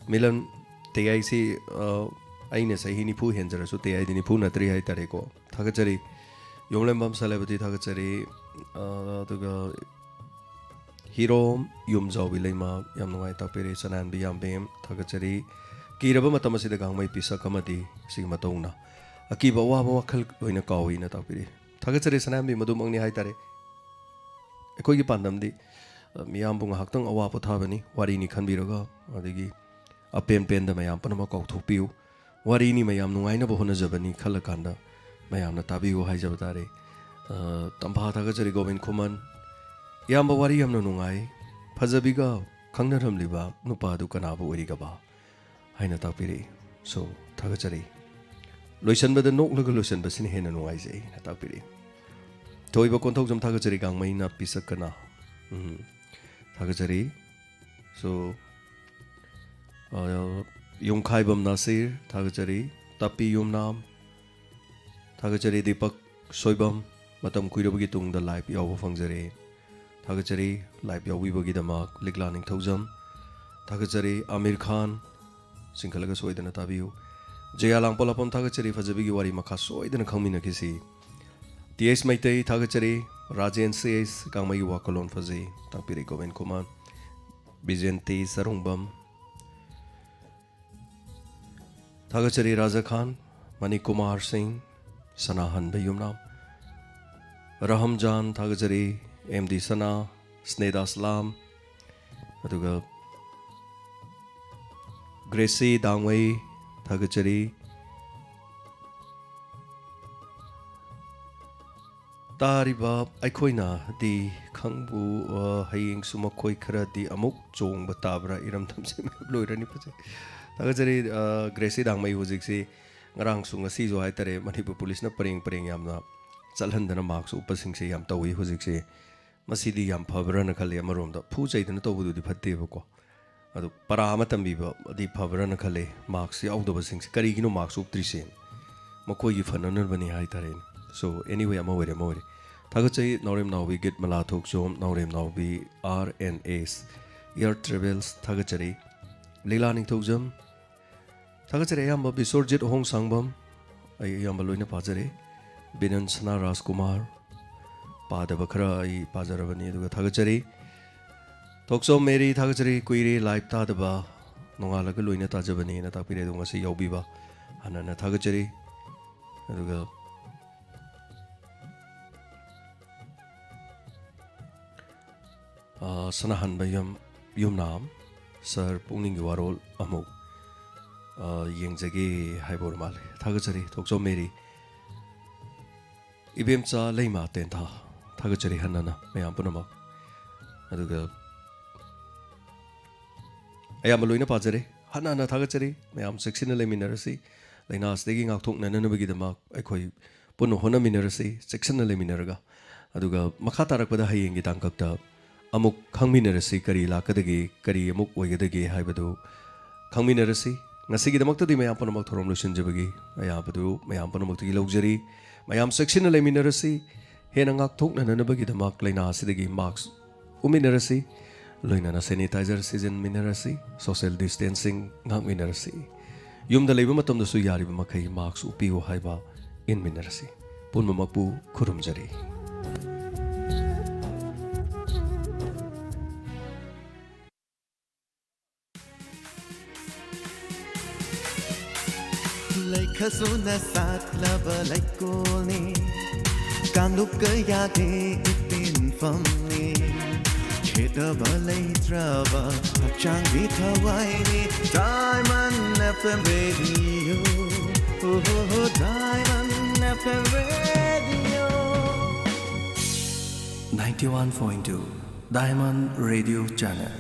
S1: Milan, they I see Aina say he nipu hender, so they I didn't puna 3 Tareko. Tagachari Yomlembam celebrity Tagachari the Hero Yumzo Vilema Yamno Tapiri Sanan Biambam Tagachari Kiraba Matamasi the Gangmai Pisa Kamati Sigmatona. Akiba Waba Wakal in a cow in a tapiri. Tagachari Sanami Madumoni Haitare. A Kogi Pandam di Miambung Haktong Awapo Tabani, Warini Kanbiraga, Adigi, अपेन पेन द मयाम पनमा कौथोपियु वारीनी मयाम नुंगाइना बहोना जबनी खलकांदा मयाम न ताबियु हाय जबतारे तंभा थागचरी गोविंद खुमन याम वारी यमनो नुंगाई फजबिगा खंगनरमलिबा नुपादु कनाबु ओरिगबा हाइना तापिरे सो थागचरी लोइसनबद नोकलग लोइसनबसिन हेना नुंगाइजे ना तापिरे थोइबा कोंथौजम थागचरी गांगमैना पिसकना थागचरी सो युंखाइबम नासिर थागचरी तापी युमनाम थागचरी दीपक सोइबम मतम कुइरबगी तुंगदा लाइव याव फंगजरे थागचरी लाइव यावीबगी दमाक लिकला निंगथौजम थागचरी आमिर खान सिंखलगा सोइदना ताबियु जया लांगपलापम थागचरी फजबिगी वारी मखा सोइदना खंगमिनकिसी TS Meitei थागचरी Rajen cess कांगमई वाकलोन फजे तापिरे Govind Kumar बिजेंती सरुंगबम थागचरी Raja Khan Mani Kumar Singh सनाहन बेयुमनाम रहमजान थागचरी MD सना स्नेदा सलाम अदुगा ग्रेसी दांगवई थागचरी तारिबा अखोइना दी खंगबु हयिंग सुमखोइ खरदी अमुक चोंग बताबरा इरम थमसे लोइरनी फजे थागचरी ग्रेसी दांगमई हुजिकसी ngarang su ngasi jo hai tare manipur police na pareng pareng yamna chalhandana marks upasing se yam tawi hojik se masidi yam phabra na khale amarom da phu chaidana to budu di phatte bako adu para amatam bi ba adi phabra na khale marks yaud ba sing se kari gino marks uptri se makoi gi phananar bani hai tare so anyway amawere thaga chai norem now we get mala thok jom norem now we RNS air travels thaga chari leela ning thokjam थागचरे yam बिसोरजित Hong सांगबम आई याम लोइना पाजरे बिनन सना राजकुमार पादब खरा आई पाजरबनी दुगा थागचरे थोक्सो मेरी थागचरे कुइरे live तादबा नोंगालग लोइना ताजबनी ना तापिरे दुगा से याउबिबा हनना थागचरे दुगा सनाहन बयम Yumnam sir पुंगनिंग वारोल अमु येंजगे हाइबोर माले थागचरी थोक्सो मेरी इबेमचा lemma तेंथा थागचरी हनना मयाम Poonam अदुगा अयाम लोइना पाजरे हनना थागचरी मयाम section लेमिनरसी लैनास देगी गाथोक नननबगी दमा अखोइ पुनो होनमिनरसी सेक्शन लेमिनरगा अदुगा मखा तारकपदा हयेंगी तांकक्ता अमुक खंगमिनरसी करी लाकदगी करी अमुक ओइगदगी हाइबदु खंगमिनरसी ngasigidamakta di mayam panamak thorom losinjabagi ayabadu mayam panamakti lawjari mayam section leminarasi hena ngak thokna nanabagi damak laina asidagi marks uminarasi loina na sanitizer season minarasi social distancing ngak minarasi yumda leiba matam da su yari makai marks upiu haiba in minarasi punmamakpu khurumjari
S2: Kasuna sat lava like golni Kanuk kaya ke itin famni Cheta balay trava Hachang vita waini Diamond FM Radio Diamond FM Radio 91.2 Diamond Radio Channel